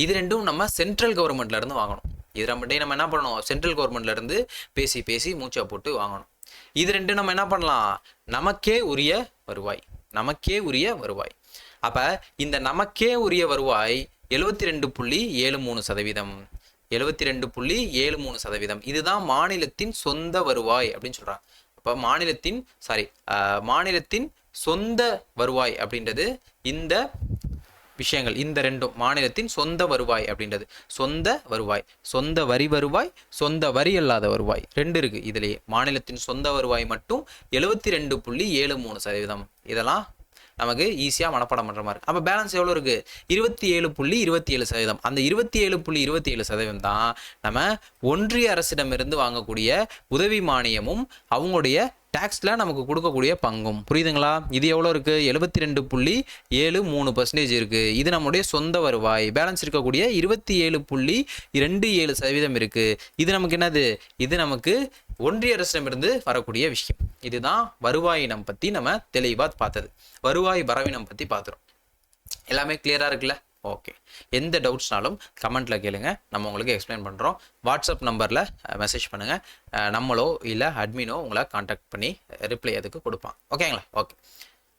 இது ரெண்டும் நம்ம சென்ட்ரல் கவர்மெண்ட்லேருந்து வாங்கணும். இது ரெண்டையும் நம்ம என்ன பண்ணணும்? சென்ட்ரல் கவர்மெண்ட்லேருந்து பேசி மூச்சை போட்டு வாங்கணும். இது ரெண்டும் நம்ம என்ன பண்ணலாம்? நமக்கே உரிய வருவாய். அப்போ இந்த நமக்கே உரிய வருவாய் 72.73%. 72.73%. இதுதான் மாநிலத்தின் சொந்த வருவாய் அப்படின்னு சொல்றாங்க. அப்போ மாநிலத்தின் சொந்த வருவாய் அப்படின்றது இந்த விஷயங்கள், இந்த ரெண்டும் மாநிலத்தின் சொந்த வருவாய் அப்படின்றது. சொந்த வருவாய், சொந்த வரி வருவாய், சொந்த வரி அல்லாத வருவாய், ரெண்டு இருக்கு இதுலேயே. மாநிலத்தின் சொந்த வருவாய் மட்டும் 72.73%. இதெல்லாம் நமக்கு ஈஸியாக மனப்பாடம் பண்ணுற மாதிரி. அப்போ பேலன்ஸ் எவ்வளோ இருக்குது? 27.27%. அந்த 27.27% தான் நம்ம ஒன்றிய அரசிடமிருந்து வாங்கக்கூடிய உதவி மானியமும் அவங்களுடைய டேக்ஸில் நமக்கு கொடுக்கக்கூடிய பங்கும். புரியுதுங்களா? இது எவ்வளோ இருக்குது? 72.73% இருக்குது. இது நம்முடைய சொந்த வருவாய். பேலன்ஸ் இருக்கக்கூடிய 27.27% இருக்குது. இது நமக்கு என்னது? இது நமக்கு ஒன்றிய அரசிடமிருந்து வரக்கூடிய விஷயம். இதுதான் வருவாயினம் பற்றி நம்ம தெளிவாக பார்த்தது. வருவாய் வரவினம் பற்றி பார்த்துரும். எல்லாமே கிளியராக இருக்குல்ல? ஓகே. எந்த டவுட்ஸ்னாலும் கமெண்ட்டில் கேளுங்க, நம்ம உங்களுக்கு எக்ஸ்பிளைன் பண்ணுறோம். வாட்ஸ்அப் நம்பரில் மெசேஜ் பண்ணுங்கள், நம்மளோ இல்லை அட்மினோ உங்களை காண்டாக்ட் பண்ணி ரிப்ளை அதுக்கு கொடுப்பான். ஓகேங்களா? ஓகே.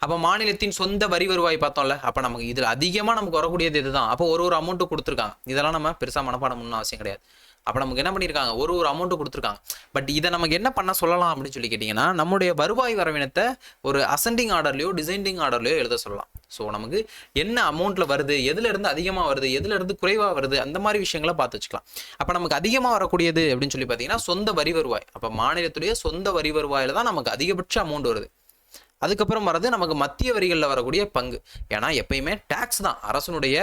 அப்போ மாநிலத்தின் சொந்த வரி வருவாய் பார்த்தோம்ல, அப்போ நமக்கு இதில் அதிகமாக நமக்கு வரக்கூடியது இதுதான். அப்போ ஒரு அமௌண்ட்டு கொடுத்துருக்காங்க. இதெல்லாம் நம்ம பெருசாக மனப்பாடம் பண்ணணும் அவசியம் கிடையாது. அப்போ நமக்கு என்ன பண்ணியிருக்காங்க? ஒரு அமௌண்ட்டு கொடுத்துருக்காங்க. பட் இதை நமக்கு என்ன பண்ண சொல்லலாம் அப்படின்னு சொல்லி கேட்டிங்கன்னா, நம்முடைய வருவாய் வரவினத்தை ஒரு அசெண்டிங் ஆர்டர்லையோ டிசைண்டிங் ஆர்டர்லையோ எழுத சொல்லலாம். ஸோ நமக்கு என்ன அமௌண்ட்டில் வருது, எதுலேருந்து அதிகமாக வருது, எதுலேருந்து குறைவாக வருது, அந்த மாதிரி விஷயங்களை பார்த்து வச்சுக்கலாம். அப்போ நமக்கு அதிகமாக வரக்கூடியது அப்படின்னு சொல்லி பார்த்தீங்கன்னா சொந்த வரி வருவாய். அப்போ மாநிலத்துடைய சொந்த வரி வருவாயில் தான் நமக்கு அதிகபட்ச அமௌண்ட் வருது. அதுக்கப்புறம் வர்றது நமக்கு மத்திய வரிகளில் வரக்கூடிய பங்கு. ஏன்னா எப்பயுமே டேக்ஸ் தான் அரசனுடைய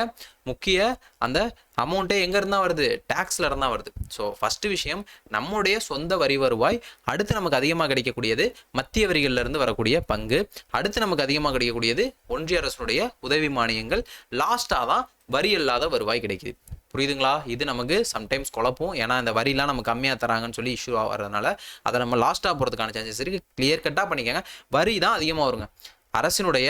முக்கிய அந்த அமௌண்ட்டே எங்கே இருந்தால் வருது? டேக்ஸில் இருந்தால் வருது. ஸோ ஃபஸ்ட்டு விஷயம் நம்முடைய சொந்த வரி வருவாய். அடுத்து நமக்கு அதிகமாக கிடைக்கக்கூடியது மத்திய வரிகளிலிருந்து வரக்கூடிய பங்கு. அடுத்து நமக்கு அதிகமாக கிடைக்கக்கூடியது ஒன்றிய அரசனுடைய உதவி மானியங்கள். லாஸ்ட்டாக தான் வரி இல்லாத வருவாய் கிடைக்குது. புரியுதுங்களா? இது நமக்கு சம்டைம்ஸ் குழப்பம். ஏன்னா இந்த வரிலாம் நமக்கு கம்மியாக தராங்கன்னு சொல்லி இஷ்யூ ஆகிறதுனால அதை நம்ம லாஸ்ட்டாக போகிறதுக்கான சான்சஸ் இருக்குது. கிளியர் கட்டாக பண்ணிக்கோங்க. வரி தான் அதிகமாக வருங்க. அரசினுடைய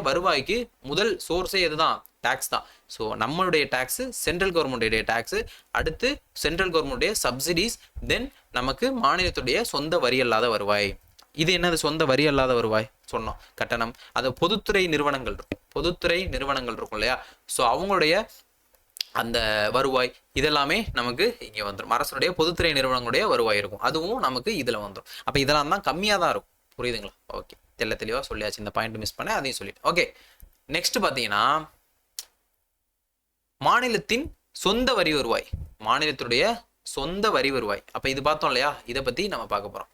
வருவாய்க்கு முதல் சோர்ஸே எதுதான்? டேக்ஸ் தான். ஸோ நம்மளுடைய டேக்ஸு, சென்ட்ரல் கவர்மெண்ட்டுடைய டேக்ஸு, அடுத்து சென்ட்ரல் கவர்மெண்ட்டுடைய சப்சிடிஸ், தென் நமக்கு மாநிலத்துடைய சொந்த வரி அல்லாத வருவாய். இது என்னது? சொந்த வரி அல்லாத வருவாய் சொன்னோம். கட்டணம், அது பொதுத்துறை நிறுவனங்கள் இருக்கும் இல்லையா? ஸோ அவங்களுடைய அந்த வருவாய் இதெல்லாமே நமக்கு இங்கே வந்துடும். அரசுடைய பொதுத்துறை நிறுவனங்களுடைய வருவாய் இருக்கும், அதுவும் நமக்கு இதில் வந்துடும். அப்போ இதெல்லாம் தான் கம்மியாக தான் இருக்கும். புரியுதுங்களா? ஓகே. தெளிவாக சொல்லியாச்சு. இந்த பாயிண்ட் மிஸ் பண்ண அதையும் சொல்லிட்டு. ஓகே. நெக்ஸ்ட் பார்த்தீங்கன்னா மாநிலத்தின் சொந்த வரி வருவாய், மாநிலத்துடைய சொந்த வரி வருவாய். அப்ப இது பார்த்தோம் இல்லையா, இதை பத்தி நம்ம பார்க்க போறோம்.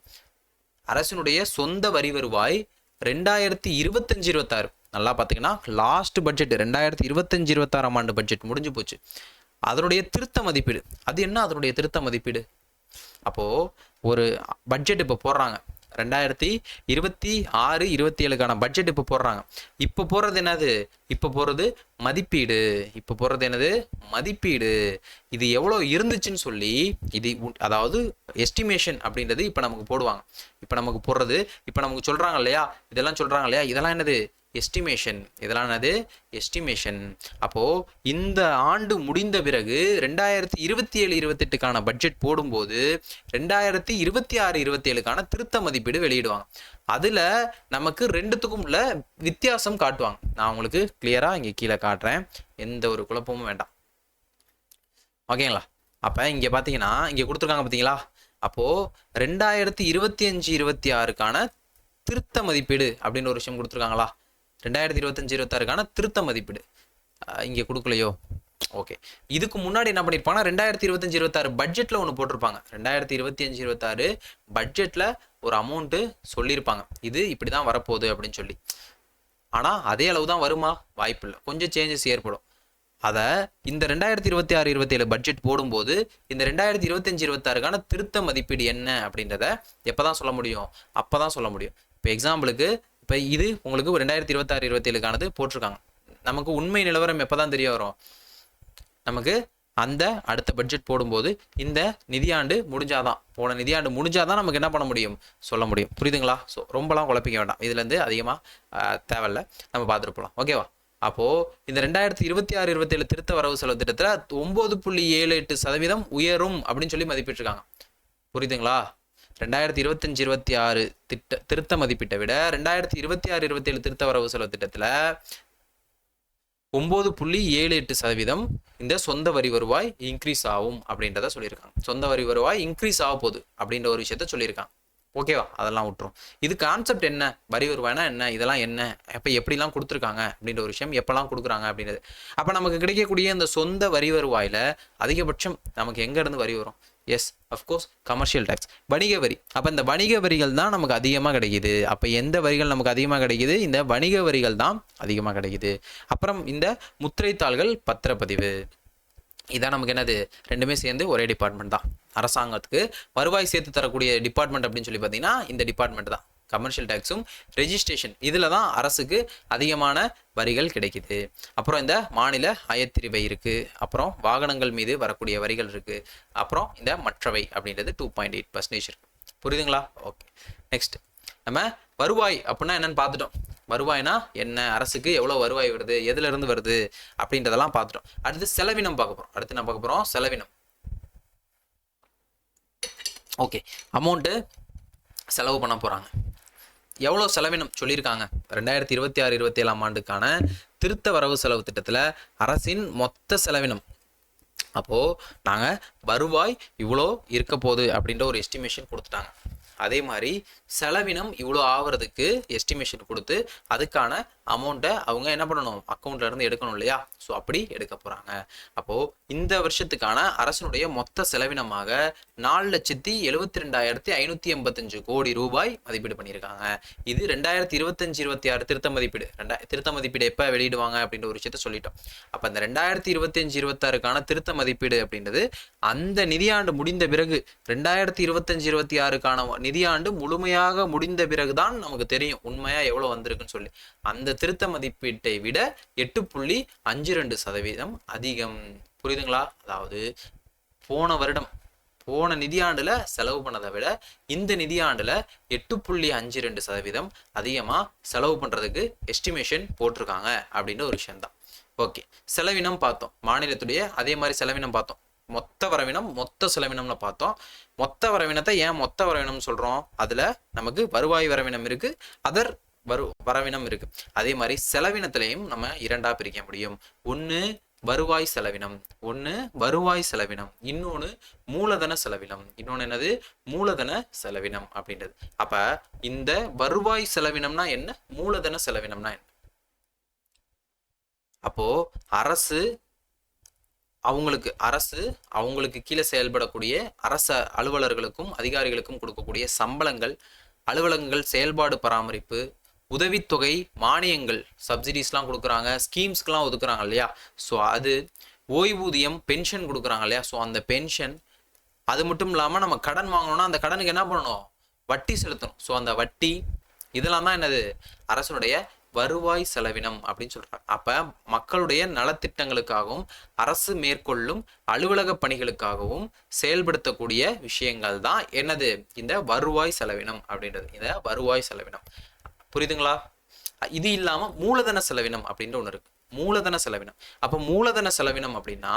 அரசினுடைய சொந்த வரி வருவாய் 2025-26, நல்லா பார்த்தீங்கன்னா லாஸ்ட் பட்ஜெட் 2025-26 ஆண்டு பட்ஜெட் முடிஞ்சு போச்சு. அதனுடைய திருத்த மதிப்பீடு, அது என்ன அதனுடைய திருத்த மதிப்பீடு? அப்போ ஒரு பட்ஜெட் இப்போ போடுறாங்க, 2026-27க்கான பட்ஜெட் இப்போ போடுறாங்க. இப்போ போடுறது என்னது? இப்போ போடுறது மதிப்பீடு. இப்போ போடுறது என்னது? மதிப்பீடு. இது எவ்வளோ இருந்துச்சுன்னு சொல்லி, இது அதாவது எஸ்டிமேஷன் அப்படின்றது இப்போ நமக்கு போடுவாங்க. இப்போ நமக்கு போடுறது, இப்போ நமக்கு சொல்கிறாங்க இல்லையா, இதெல்லாம் சொல்கிறாங்க இல்லையா, இதெல்லாம் என்னது? எஸ்டிமேஷன். இதெல்லாம் என்னது? எஸ்டிமேஷன். அப்போது இந்த ஆண்டு முடிந்த பிறகு 2027-28க்கான பட்ஜெட் போடும்போது 2026-27க்கான திருத்த மதிப்பீடு வெளியிடுவாங்க. அதில் நமக்கு ரெண்டுத்துக்கும் உள்ள வித்தியாசம் காட்டுவாங்க. நான் உங்களுக்கு கிளியராக இங்கே கீழே காட்டுறேன், எந்த ஒரு குழப்பமும் வேண்டாம். ஓகேங்களா? அப்போ இங்கே பார்த்தீங்கன்னா இங்கே கொடுத்துருக்காங்க பார்த்தீங்களா? அப்போது 2025-26க்கான திருத்த மதிப்பீடு அப்படின்னு ஒரு விஷயம் கொடுத்துருக்காங்களா? 2025-26க்கான திருத்த மதிப்பீடு இங்கே கொடுக்கலையோ? ஓகே. இதுக்கு முன்னாடி என்ன பண்ணியிருப்பாங்கன்னா 2025-26 பட்ஜெட்டில் ஒன்று போட்டிருப்பாங்க. 2025-26 பட்ஜெட்டில் ஒரு அமௌண்ட்டு சொல்லியிருப்பாங்க, இது இப்படி தான் வரப்போகுது அப்படின்னு சொல்லி. ஆனால் அதே அளவு தான் வருமா? வாய்ப்பு இல்லை, கொஞ்சம் சேஞ்சஸ் ஏற்படும். அதை இந்த 2026-27 பட்ஜெட் போடும்போது இந்த 2025-26க்கான திருத்த மதிப்பீடு என்ன அப்படின்றத எப்போ தான் சொல்ல முடியும்? அப்போ தான் சொல்ல முடியும். இப்போ எக்ஸாம்பிளுக்கு இப்போ இது உங்களுக்கு 2026-27க்கானது போட்டிருக்காங்க. நமக்கு உண்மை நிலவரம் எப்போ தான் தெரிய வரும்? நமக்கு அந்த அடுத்த பட்ஜெட் போடும்போது இந்த நிதியாண்டு முடிஞ்சாதான், போன நிதியாண்டு முடிஞ்சாதான் நமக்கு என்ன பண்ண முடியும்? சொல்ல முடியும். புரியுதுங்களா? ஸோ ரொம்பலாம் குழப்பிக்க வேண்டாம், இதுலேருந்து அதிகமாக தேவையில்லை, நம்ம பார்த்துட்டு போகலாம். ஓகேவா? அப்போது இந்த 2026-27 திருத்த வரவு செலவு திட்டத்தில் 9.78% உயரும் அப்படின்னு சொல்லி மதிப்பிட்டிருக்காங்க. புரியுதுங்களா? 2025-26 திருத்த மதிப்பீட்டை விட 2026-27 திருத்த வரவு செலவு திட்டத்தில் 9.78% இந்த சொந்த வரி வருவாய் இன்க்ரீஸ் ஆகும் அப்படின்றத சொல்லியிருக்காங்க. சொந்த வரி வருவாய் இன்க்ரீஸ் ஆக போகுது அப்படின்ற ஒரு விஷயத்த சொல்லியிருக்காங்க. ஓகேவா? அதெல்லாம் விட்டுரும். இது கான்செப்ட் என்ன, வரி வருவாய்னா என்ன, இதெல்லாம் என்ன, எப்போ எப்படிலாம் கொடுத்துருக்காங்க அப்படின்ற ஒரு விஷயம், எப்போல்லாம் கொடுக்குறாங்க அப்படின்றது. அப்போ நமக்கு கிடைக்கக்கூடிய இந்த சொந்த வரி வருவாயில் அதிகபட்சம் நமக்கு எங்கேருந்து வரி வரும்? எஸ், அஃப்கோர்ஸ் கமர்ஷியல் டேக்ஸ், வணிக வரி. அப்போ இந்த வணிக வரிகள் தான் நமக்கு அதிகமாக கிடைக்குது. அப்போ எந்த வரிகள் நமக்கு அதிகமாக கிடைக்குது? இந்த வணிக வரிகள் தான் அதிகமாக கிடைக்குது. அப்புறம் இந்த முத்திரைத்தாள்கள் பத்திரப்பதிவு, இதான் நமக்கு என்னது? ரெண்டுமே சேர்ந்து ஒரே டிபார்ட்மெண்ட் தான். அரசாங்கத்துக்கு வருவாய் சேர்த்து தரக்கூடிய டிபார்ட்மெண்ட் அப்படின்னு சொல்லி பார்த்தீங்கன்னா இந்த டிபார்ட்மெண்ட் தான். கமர்ஷியல் டேக்ஸும் ரெஜிஸ்ட்ரேஷன், இதில் தான் அரசுக்கு அதிகமான வரிகள் கிடைக்குது. அப்புறம் இந்த மாநில ஆயத்திரிவை இருக்குது, அப்புறம் வாகனங்கள் மீது வரக்கூடிய வரிகள் இருக்குது, அப்புறம் இந்த மற்றவை அப்படின்றது 2.8% இருக்குது. புரியுதுங்களா? ஓகே. நெக்ஸ்ட் நம்ம வருவாய் அப்படின்னா என்னன்னு பார்த்துட்டோம். வருவாய்னா என்ன, அரசுக்கு எவ்வளோ வருவாய் வருது, எதுலேருந்து வருது அப்படின்றதெல்லாம் பார்த்துட்டோம். அடுத்து செலவினம் பார்க்க போகிறோம். அடுத்து என்ன பார்க்க போகிறோம்? செலவினம். ஓகே, அமௌண்ட்டு செலவு பண்ண போகிறாங்க. எவ்வளோ செலவினம் சொல்லியிருக்காங்க? 2026-27 ஆண்டுக்கான திருத்த வரவு செலவு திட்டத்தில் அரசின் மொத்த செலவினம். அப்போது நாங்கள் வருவாய் இவ்வளோ இருக்க போகுது அப்படின்ற ஒரு எஸ்டிமேஷன் கொடுத்துட்டாங்க. அதே மாதிரி செலவினம் இவ்வளோ ஆகிறதுக்கு எஸ்டிமேஷன் கொடுத்து அதுக்கான அமௌண்ட்டை அவங்க என்ன பண்ணணும்? அக்கௌண்ட்லேருந்து எடுக்கணும் இல்லையா? ஸோ அப்படி எடுக்க போகிறாங்க. அப்போது இந்த வருஷத்துக்கான அரசினுடைய மொத்த செலவினமாக 4,72,585 கோடி ரூபாய் மதிப்பீடு பண்ணியிருக்காங்க. இது 2025-26 திருத்த மதிப்பீடு. திருத்த மதிப்பீடு எப்போ வெளியிடுவாங்க அப்படின்ற ஒரு விஷயத்த சொல்லிட்டோம். அப்போ அந்த 2025-26க்கான திருத்த மதிப்பீடு அப்படின்றது அந்த நிதியாண்டு முடிந்த பிறகு 2025-26க்கான நிதியாண்டு முழுமையாக முடிந்த பிறகுதான் நமக்கு தெரியும் உண்மையாக எவ்வளோ வந்திருக்குன்னு சொல்லி. அந்த திருத்த மதிப்பீட்டை விட 8.52% அதிகம். புரியுதுங்களா? அதாவது போன நிதியாண்டில் செலவு பண்ணதை விட இந்த நிதியாண்டில் 8.52% அதிகமாக செலவு பண்ணுறதுக்கு எஸ்டிமேஷன் போட்டிருக்காங்க அப்படின்ற ஒரு விஷயம்தான். ஓகே, செலவினம் பார்த்தோம். மாநிலத்துடைய அதே மாதிரி செலவினம் பார்த்தோம். மொத்த வரவினம், மொத்த செலவினம்னு பார்த்தோம். மொத்த வரவினத்தை ஏன் மொத்த வரவினம் சொல்கிறோம்? அதில் நமக்கு வருவாய் வரவினம் இருக்குது, அதர் வரவினம் இருக்குது. அதே மாதிரி செலவினத்திலையும் நம்ம இரண்டாக பிரிக்க முடியும். ஒன்று வருவாய் செலவினம், இன்னொன்று மூலதன செலவினம். இன்னொன்று என்னது? மூலதன செலவினம் அப்படின்றது. அப்போ இந்த வருவாய் செலவினம்னா என்ன, மூலதன செலவினம்னா என்ன? அப்போ அரசு அவங்களுக்கு அரசு அவங்களுக்கு கீழே செயல்படக்கூடிய அரச அலுவலர்களுக்கும் அதிகாரிகளுக்கும் கொடுக்கக்கூடிய சம்பளங்கள், அலுவலகங்கள் செயல்பாடு பராமரிப்பு, உதவித்தொகை, மானியங்கள், சப்சிடிஸ்லாம் கொடுக்குறாங்க, ஸ்கீம்ஸ்க்கெலாம் ஒதுக்குறாங்க இல்லையா, ஸோ அது, ஓய்வூதியம், பென்ஷன் கொடுக்குறாங்க இல்லையா, ஸோ அந்த பென்ஷன், அது மட்டும் இல்லாமல் நம்ம கடன் வாங்கணும்னா அந்த கடனுக்கு என்ன பண்ணணும், வட்டி செலுத்தணும். ஸோ அந்த வட்டி இதெல்லாம் தான் என்னது, அரசனுடைய வருவாய் செலவினம் அப்படின்னு சொல்றாங்க. அப்ப மக்களுடைய நலத்திட்டங்களுக்காகவும் அரசு மேற்கொள்ளும் அலுவலக பணிகளுக்காகவும் செயல்படுத்தக்கூடிய விஷயங்கள் தான் என்னது, இந்த வருவாய் செலவினம் அப்படின்றது. இந்த வருவாய் செலவினம் புரியுதுங்களா? இது இல்லாம மூலதன செலவினம் அப்படின்ற ஒன்று இருக்கு. மூலதன செலவினம். அப்ப மூலதன செலவினம் அப்படின்னா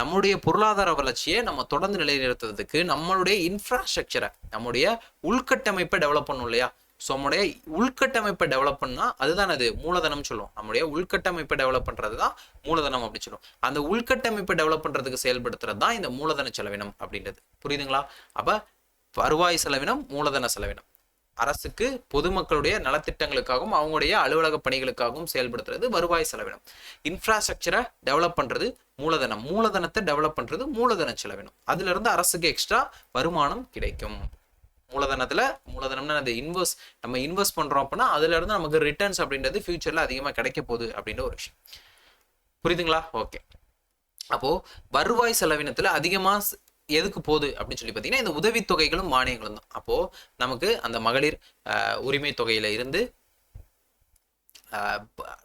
நம்முடைய பொருளாதார வளர்ச்சியை நம்ம தொடர்ந்து நிலைநிறுத்துறதுக்கு நம்மளுடைய இன்ஃப்ராஸ்ட்ரக்சரை, நம்முடைய உள்கட்டமைப்பை டெவலப் பண்ணும் இல்லையா. ஸோ நம்முடைய உள்கட்டமைப்பை டெவலப் பண்ணா அதுதான் அது மூலதனம் சொல்லுவோம். நம்முடைய உள்கட்டமைப்பை டெவலப் பண்றது தான் மூலதனம் அப்படின்னு சொல்லுவோம். அந்த உள்கட்டமைப்பை டெவலப் பண்றதுக்கு செயல்படுத்துறது தான் இந்த மூலதன செலவினம் அப்படின்றது. புரியுதுங்களா? அப்ப வருவாய் செலவினம், மூலதன செலவினம் அரசுக்கு பொதுமக்களுடைய நலத்திட்டங்களுக்காகவும் அவங்களுடைய அலுவலக பணிகளுக்காகவும் செயல்படுத்துறது வருவாய் செலவினம். இன்ஃப்ராஸ்ட்ரக்சரை டெவலப் பண்றது மூலதனம், மூலதனத்தை டெவலப் பண்றது மூலதன செலவினம். அதுல இருந்து அரசுக்கு எக்ஸ்ட்ரா வருமானம் கிடைக்கும். மூலதனம்னா அது நம்ம இன்வெஸ்ட் பண்றோம் அப்படின்னா அதுல இருந்து நமக்கு ரிட்டர்ன்ஸ் அப்படின்றது ஃபியூச்சர்ல அதிகமா கிடைக்க போகுது அப்படின்ற ஒரு விஷயம். புரியுதுங்களா? ஓகே. அப்போ வருவாய் செலவினத்துல அதிகமா எதுக்கு போகுது அப்படின்னு சொல்லி பார்த்தீங்கன்னா இந்த உதவித்தொகைகளும் மானியங்களும் தான். அப்போ நமக்கு அந்த மகளிர் உரிமை தொகையில இருந்து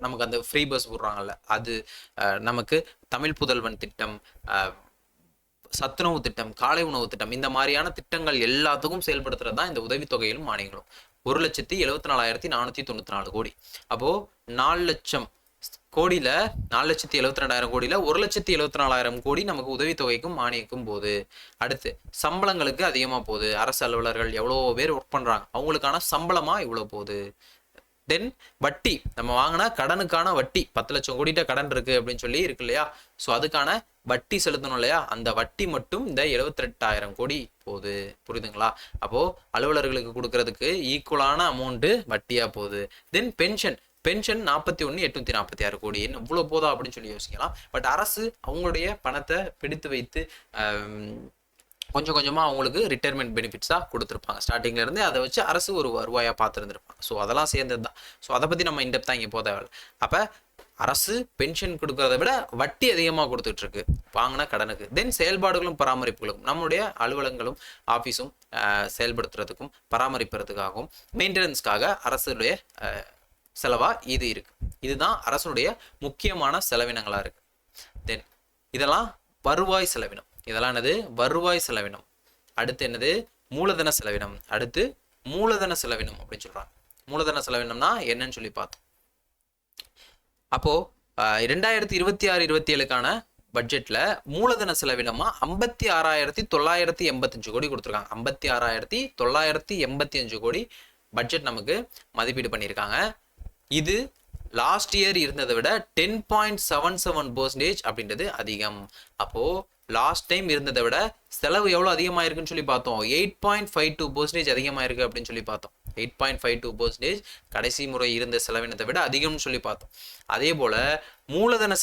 நமக்கு அந்த ஃப்ரீ பஸ் விடுறாங்கல்ல, அது நமக்கு தமிழ் புதல்வன் திட்டம், சத்துணவு திட்டம், காலை உணவு திட்டம், இந்த மாதிரியான திட்டங்கள் எல்லாத்துக்கும் செயல்படுத்துறது தான் இந்த உதவித்தொகையிலும் மானியங்களும். 1,74,494 கோடி. அப்போ 4 லட்சம் கோடியில 4,72,000 கோடியில 1,74,000 கோடி நமக்கு உதவித்தொகைக்கும் மானியக்கும் போகுது. அடுத்து சம்பளங்களுக்கு அதிகமா போகுது. அரசு அலுவலர்கள் எவ்வளோ பேர் ஒர்க் பண்றாங்க, அவங்களுக்கான சம்பளமா இவ்வளோ போகுது. தென் வட்டி, நம்ம வாங்கினா கடனுக்கான வட்டி, 10 லட்சம் கோடிட்ட கடன் இருக்கு அப்படின்னு சொல்லி இருக்கு இல்லையா, ஸோ அதுக்கான வட்டி செலுத்தணும் இல்லையா, அந்த வட்டி மட்டும் இந்த 78,000 கோடி போகுது. புரியுதுங்களா? அப்போ அலுவலர்களுக்கு கொடுக்கறதுக்கு ஈக்குவலான அமௌண்ட் வட்டியா போகுது. தென் பென்ஷன் 41,846 கோடி, என்ன இவ்வளோ போதா அப்படின்னு சொல்லி யோசிக்கலாம். பட் அரசு அவங்களுடைய பணத்தை பிடித்து வைத்து கொஞ்சம் கொஞ்சமாக அவங்களுக்கு ரிட்டையர்மெண்ட் பெனிஃபிட்ஸாக கொடுத்துருப்பாங்க. ஸ்டார்டிங்ல இருந்து அதை வச்சு அரசு ஒரு வருவாயாக பார்த்துருந்துருப்பாங்க. ஸோ அதெல்லாம் சேர்ந்தது தான். ஸோ அதை பற்றி நம்ம இன்டெப்த்தாக இங்கே போக தேவையில்லை. அப்போ அரசு பென்ஷன் கொடுக்கறத விட வட்டி அதிகமாக கொடுத்துட்டு இருக்கு வாங்கின கடனுக்கு. தென் செயல்பாடுகளும் பராமரிப்புகளும் நம்முடைய அலுவலகங்களும் ஆஃபீஸும் செயல்படுத்துறதுக்கும் பராமரிப்பதற்காகவும் மெயின்டெனன்ஸ்க்காக அரசுடைய செலவா இது இருக்கு. இதுதான் அரசுடைய முக்கியமான செலவினங்களா இருக்கு. தென் இதெல்லாம் வருவாய் செலவினம். இதெல்லாம் என்னது? வருவாய் செலவினம். அடுத்து என்னது? மூலதன செலவினம். அடுத்து மூலதன செலவினம் அப்படின்னு சொல்றாங்க. மூலதன செலவினம்னா என்னன்னு சொல்லி பார்த்தோம். அப்போ 2026-27க்கான பட்ஜெட்ல மூலதன செலவினமா 56,985 கோடி கொடுத்துருக்காங்க. 56,985 கோடி பட்ஜெட் நமக்கு மதிப்பீடு பண்ணியிருக்காங்க. இது லாஸ்ட் இயர் இருந்ததை விட 10.77% அப்படின்றது அதிகம். அப்போ லாஸ்ட் டைம் இருந்ததை விட செலவு எவ்வளோ அதிகமாயிருக்குன்னு சொல்லி பார்த்தோம். 8.52% அதிகமாயிருக்கு அப்படின்னு சொல்லி பார்த்தோம். 8.52% கடைசி முறை இருந்த செலவினத்தை விட அதிகம்னு சொல்லி பார்த்தோம். அதே போல மூலதன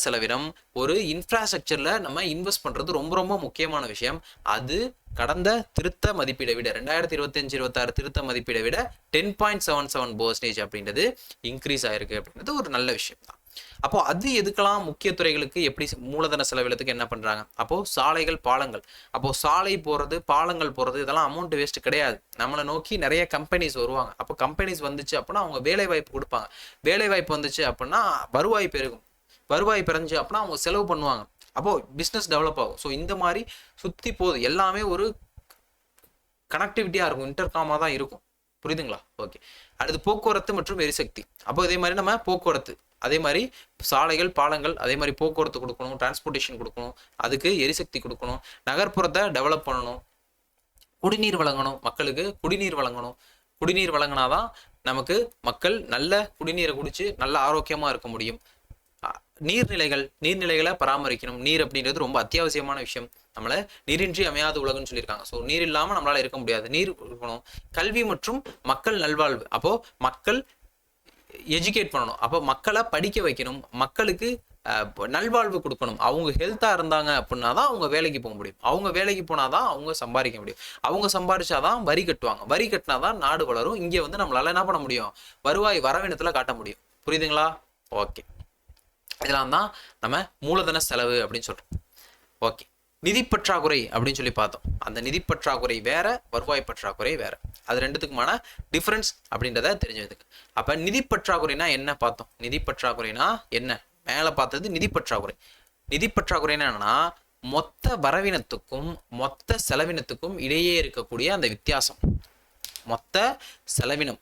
செலவினம் ஒரு இன்ஃப்ராஸ்ட்ரக்சர்ல நம்ம இன்வெஸ்ட் பண்றது ரொம்ப ரொம்ப முக்கியமான விஷயம். அது கடந்த திருத்த மதிப்பீடை விட 2025-26 திருத்த மதிப்பீடை விட 10.77% அப்படின்றது இன்க்ரீஸ் ஆயிருக்கு அப்படின்றது ஒரு நல்ல விஷயம் தான். அப்போ அது எதுக்கெல்லாம் முக்கிய துறைகளுக்கு எப்படி மூலதன செலவினத்துக்கு என்ன பண்றாங்க? அப்போ சாலைகள், பாலங்கள். அப்போ சாலை போறது, பாலங்கள் போறது, இதெல்லாம் அமௌண்ட் வேஸ்ட் கிடையாது. நம்மளை நோக்கி நிறைய கம்பெனிஸ் வருவாங்க. அப்போ கம்பெனிஸ் வந்துச்சு அப்படின்னா அவங்க வேலை வாய்ப்பு கொடுப்பாங்க. வேலை வாய்ப்பு வந்துச்சு அப்படின்னா வருவாய் பெருகும். வருவாய் பெறஞ்சு அப்படின்னா அவங்க செலவு பண்ணுவாங்க. அப்போ பிஸ்னஸ் டெவலப் ஆகும். ஸோ இந்த மாதிரி சுற்றி போகுது. எல்லாமே ஒரு கனெக்டிவிட்டியாக இருக்கும், இன்டர்காமாக தான் இருக்கும். புரியுதுங்களா? ஓகே. அடுத்து போக்குவரத்து மற்றும் எரிசக்தி. அப்போ இதே மாதிரி நம்ம போக்குவரத்து, அதே மாதிரி சாலைகள், பாலங்கள், அதே மாதிரி போக்குவரத்து கொடுக்கணும், டிரான்ஸ்போர்ட்டேஷன் கொடுக்கணும், அதுக்கு எரிசக்தி கொடுக்கணும், நகர்ப்புறத்தை டெவலப் பண்ணணும், குடிநீர் வழங்கணும், மக்களுக்கு குடிநீர் வழங்கணும். குடிநீர் வழங்கினாதான் நமக்கு மக்கள் நல்ல குடிநீரை குடிச்சு நல்ல ஆரோக்கியமாக இருக்க முடியும். நீர்நிலைகளை பராமரிக்கணும். நீர் அப்படின்றது ரொம்ப அத்தியாவசியமான விஷயம். நம்மளை நீரின்றி அமையாத உலகம்னு சொல்லியிருக்காங்க. ஸோ நீர் இல்லாமல் நம்மளால இருக்க முடியாது. நீர் இருக்கணும். கல்வி மற்றும் மக்கள் நல்வாழ்வு. அப்போ மக்கள் எஜுகேட் பண்ணணும். அப்போ மக்களை படிக்க வைக்கணும். மக்களுக்கு நல்வாழ்வு கொடுக்கணும். அவங்க ஹெல்த்தாக இருந்தாங்க அப்படின்னா தான் அவங்க வேலைக்கு போக முடியும். அவங்க வேலைக்கு போனால் தான் அவங்க சம்பாதிக்க முடியும். அவங்க சம்பாதிச்சாதான் வரி கட்டுவாங்க. வரி கட்டினா தான் நாடு வளரும். இங்கே வந்து நம்மளால என்ன பண்ண முடியும், வருவாய் வரவினத்தில் காட்ட முடியும். புரியுதுங்களா? ஓகே, இதெல்லாம் தான் நம்ம மூலதன செலவு அப்படின்னு சொல்கிறோம். ஓகே, நிதி பற்றாக்குறை அப்படின்னு சொல்லி பார்த்தோம். அந்த நிதி பற்றாக்குறை வேற, வருவாய் பற்றாக்குறை வேற. அது ரெண்டுத்துக்குமான டிஃப்ரென்ஸ் அப்படின்றத தெரிஞ்சதுக்கு. அப்போ நிதி பற்றாக்குறைனா என்ன பார்த்தோம்? நிதி பற்றாக்குறைனா என்ன? மேலே பார்த்தது நிதி பற்றாக்குறை. நிதி பற்றாக்குறைனா என்னன்னா, மொத்த வரவினத்துக்கும் மொத்த செலவினத்துக்கும் இடையே இருக்கக்கூடிய அந்த வித்தியாசம். மொத்த செலவினம்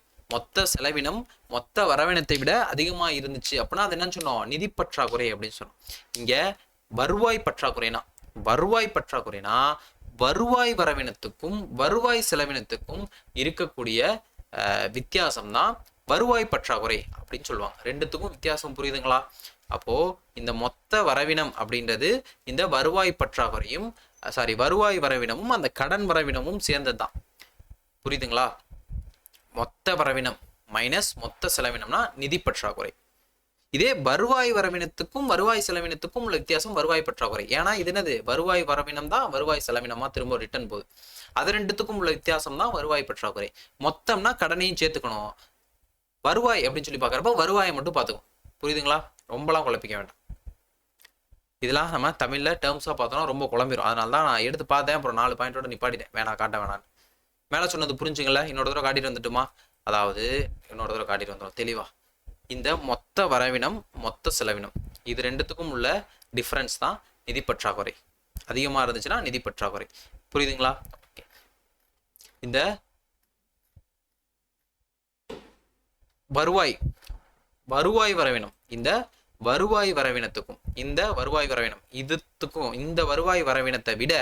மொத்த வரவினத்தை விட அதிகமாக இருந்துச்சு அப்படின்னா அது என்னன்னு சொன்னோம்? நிதி பற்றாக்குறை அப்படின்னு சொன்னோம். இங்கே வருவாய் பற்றாக்குறைனா வருவாய் வரவினத்துக்கும் வருவாய் செலவினத்துக்கும் இருக்கக்கூடிய வித்தியாசம் தான் வருவாய் பற்றாக்குறை அப்படின்னு சொல்லுவாங்க. ரெண்டுத்துக்கும் வித்தியாசம் புரியுதுங்களா? அப்போ இந்த மொத்த வரவினம் அப்படின்றது இந்த வருவாய் பற்றாக்குறையும் வருவாய் வரவினமும் அந்த கடன் வரவினமும் சேர்ந்தது தான். புரியுதுங்களா? மொத்த வரவினம் மைனஸ் மொத்த செலவினம்னா நிதி பற்றாக்குறை. இதே வருவாய் வரவினத்துக்கும் வருவாய் செலவினத்துக்கும் உள்ள வித்தியாசம் வருவாய் பற்றாக்குறை. ஏன்னா இது என்னது? வருவாய் வரவினம் தான் வருவாய் செலவினமா திரும்ப ரிட்டர்ன் போகுது. அது ரெண்டுத்துக்கும் உள்ள வித்தியாசம் தான் வருவாய் பற்றாக்குறை. மொத்தம்னா கடனையும் சேர்த்துக்கணும். வருவாய் அப்படின்னு சொல்லி பார்க்குறப்ப வருவாயை மட்டும் பார்த்துக்கணும். புரியுதுங்களா? ரொம்பலாம் குழப்பிக்க வேண்டாம். இதெல்லாம் நம்ம தமிழில் டேர்ம்ஸாக பார்த்தோம்னா ரொம்ப குழம்பிடும். அதனால தான் நான் எடுத்து பார்த்தேன், அப்புறம் 4 பாயிண்டோட நிப்பாட்டிட்டேன். காட்ட வேணான்னு. மேலே சொன்னது புரிஞ்சுங்களா? இன்னொரு தடவை காட்டிட்டு வந்துட்டுமா? அதாவது இன்னொரு தடவை காட்டிட்டு வந்துடும் தெளிவா. இந்த மொத்த வரவினம் மொத்த செலவினம் இது ரெண்டுத்துக்கும் உள்ள டிஃபரன்ஸ் தான் நிதி பற்றாக்குறை. அதிகமாக இருந்துச்சுன்னா நிதி பற்றாக்குறை. புரியுதுங்களா? இந்த வருவாய் வரவினம் இந்த வருவாய் வரவினத்துக்கும் இந்த வருவாய் வரவினம் இதுத்துக்கும் இந்த வருவாய் வரவினத்தை விட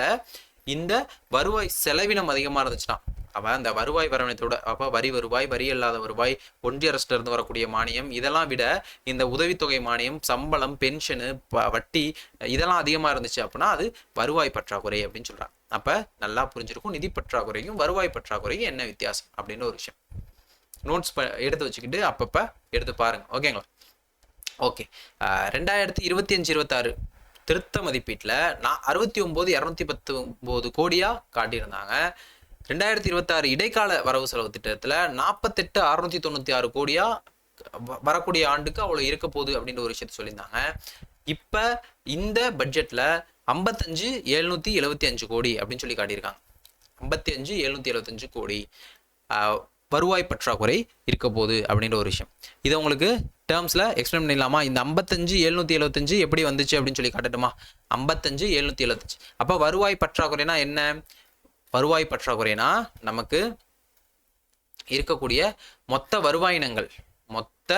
இந்த வருவாய் செலவினம் அதிகமாக இருந்துச்சுன்னா அவன் அந்த வருவாய் வரவினத்தோட அப்போ வரி வருவாய், வரி அல்லாத வருவாய், ஒன்றிய அரசுல இருந்து வரக்கூடிய மானியம் இதெல்லாம் விட இந்த உதவித்தொகை மானியம், சம்பளம், பென்ஷனு, வட்டி இதெல்லாம் அதிகமாக இருந்துச்சு அப்படின்னா அது வருவாய் பற்றாக்குறை அப்படின்னு சொல்றாங்க. அப்போ நல்லா புரிஞ்சிருக்கும் நிதி பற்றாக்குறையும் வருவாய் பற்றாக்குறையும் என்ன வித்தியாசம் அப்படின்னு ஒரு விஷயம். நோட்ஸ் எடுத்து வச்சுக்கிட்டு அப்பப்போ எடுத்து பாருங்க. ஓகேங்களா? ஓகே, 2025-26 திருத்த மதிப்பீட்டில் 69,219 கோடியாக காட்டியிருந்தாங்க. 2026 இடைக்கால வரவு செலவு திட்டத்தில் 48,696 கோடியா வரக்கூடிய ஆண்டுக்கு அவ்வளோ இருக்க போகுது அப்படின்ற ஒரு விஷயத்த சொல்லியிருந்தாங்க. இப்போ இந்த பட்ஜெட்டில் 55,775 கோடி அப்படின்னு சொல்லி காட்டியிருக்காங்க. 55,775 கோடி வருவாய் பற்றாக்குறை இருக்க போகுது அப்படின்ற ஒரு விஷயம். இதை உங்களுக்கு டேர்ம்ஸில் எக்ஸ்பிளைன் பண்ணிடலாமா? இந்த 55,775 எப்படி வந்துச்சு அப்படின்னு சொல்லி காட்டட்டுமா? 55,775 அப்போ வருவாய் பற்றாக்குறைனா என்ன? வருவாய் பற்றாக்குறைனா நமக்கு இருக்கக்கூடிய மொத்த வருவாயினங்கள், மொத்த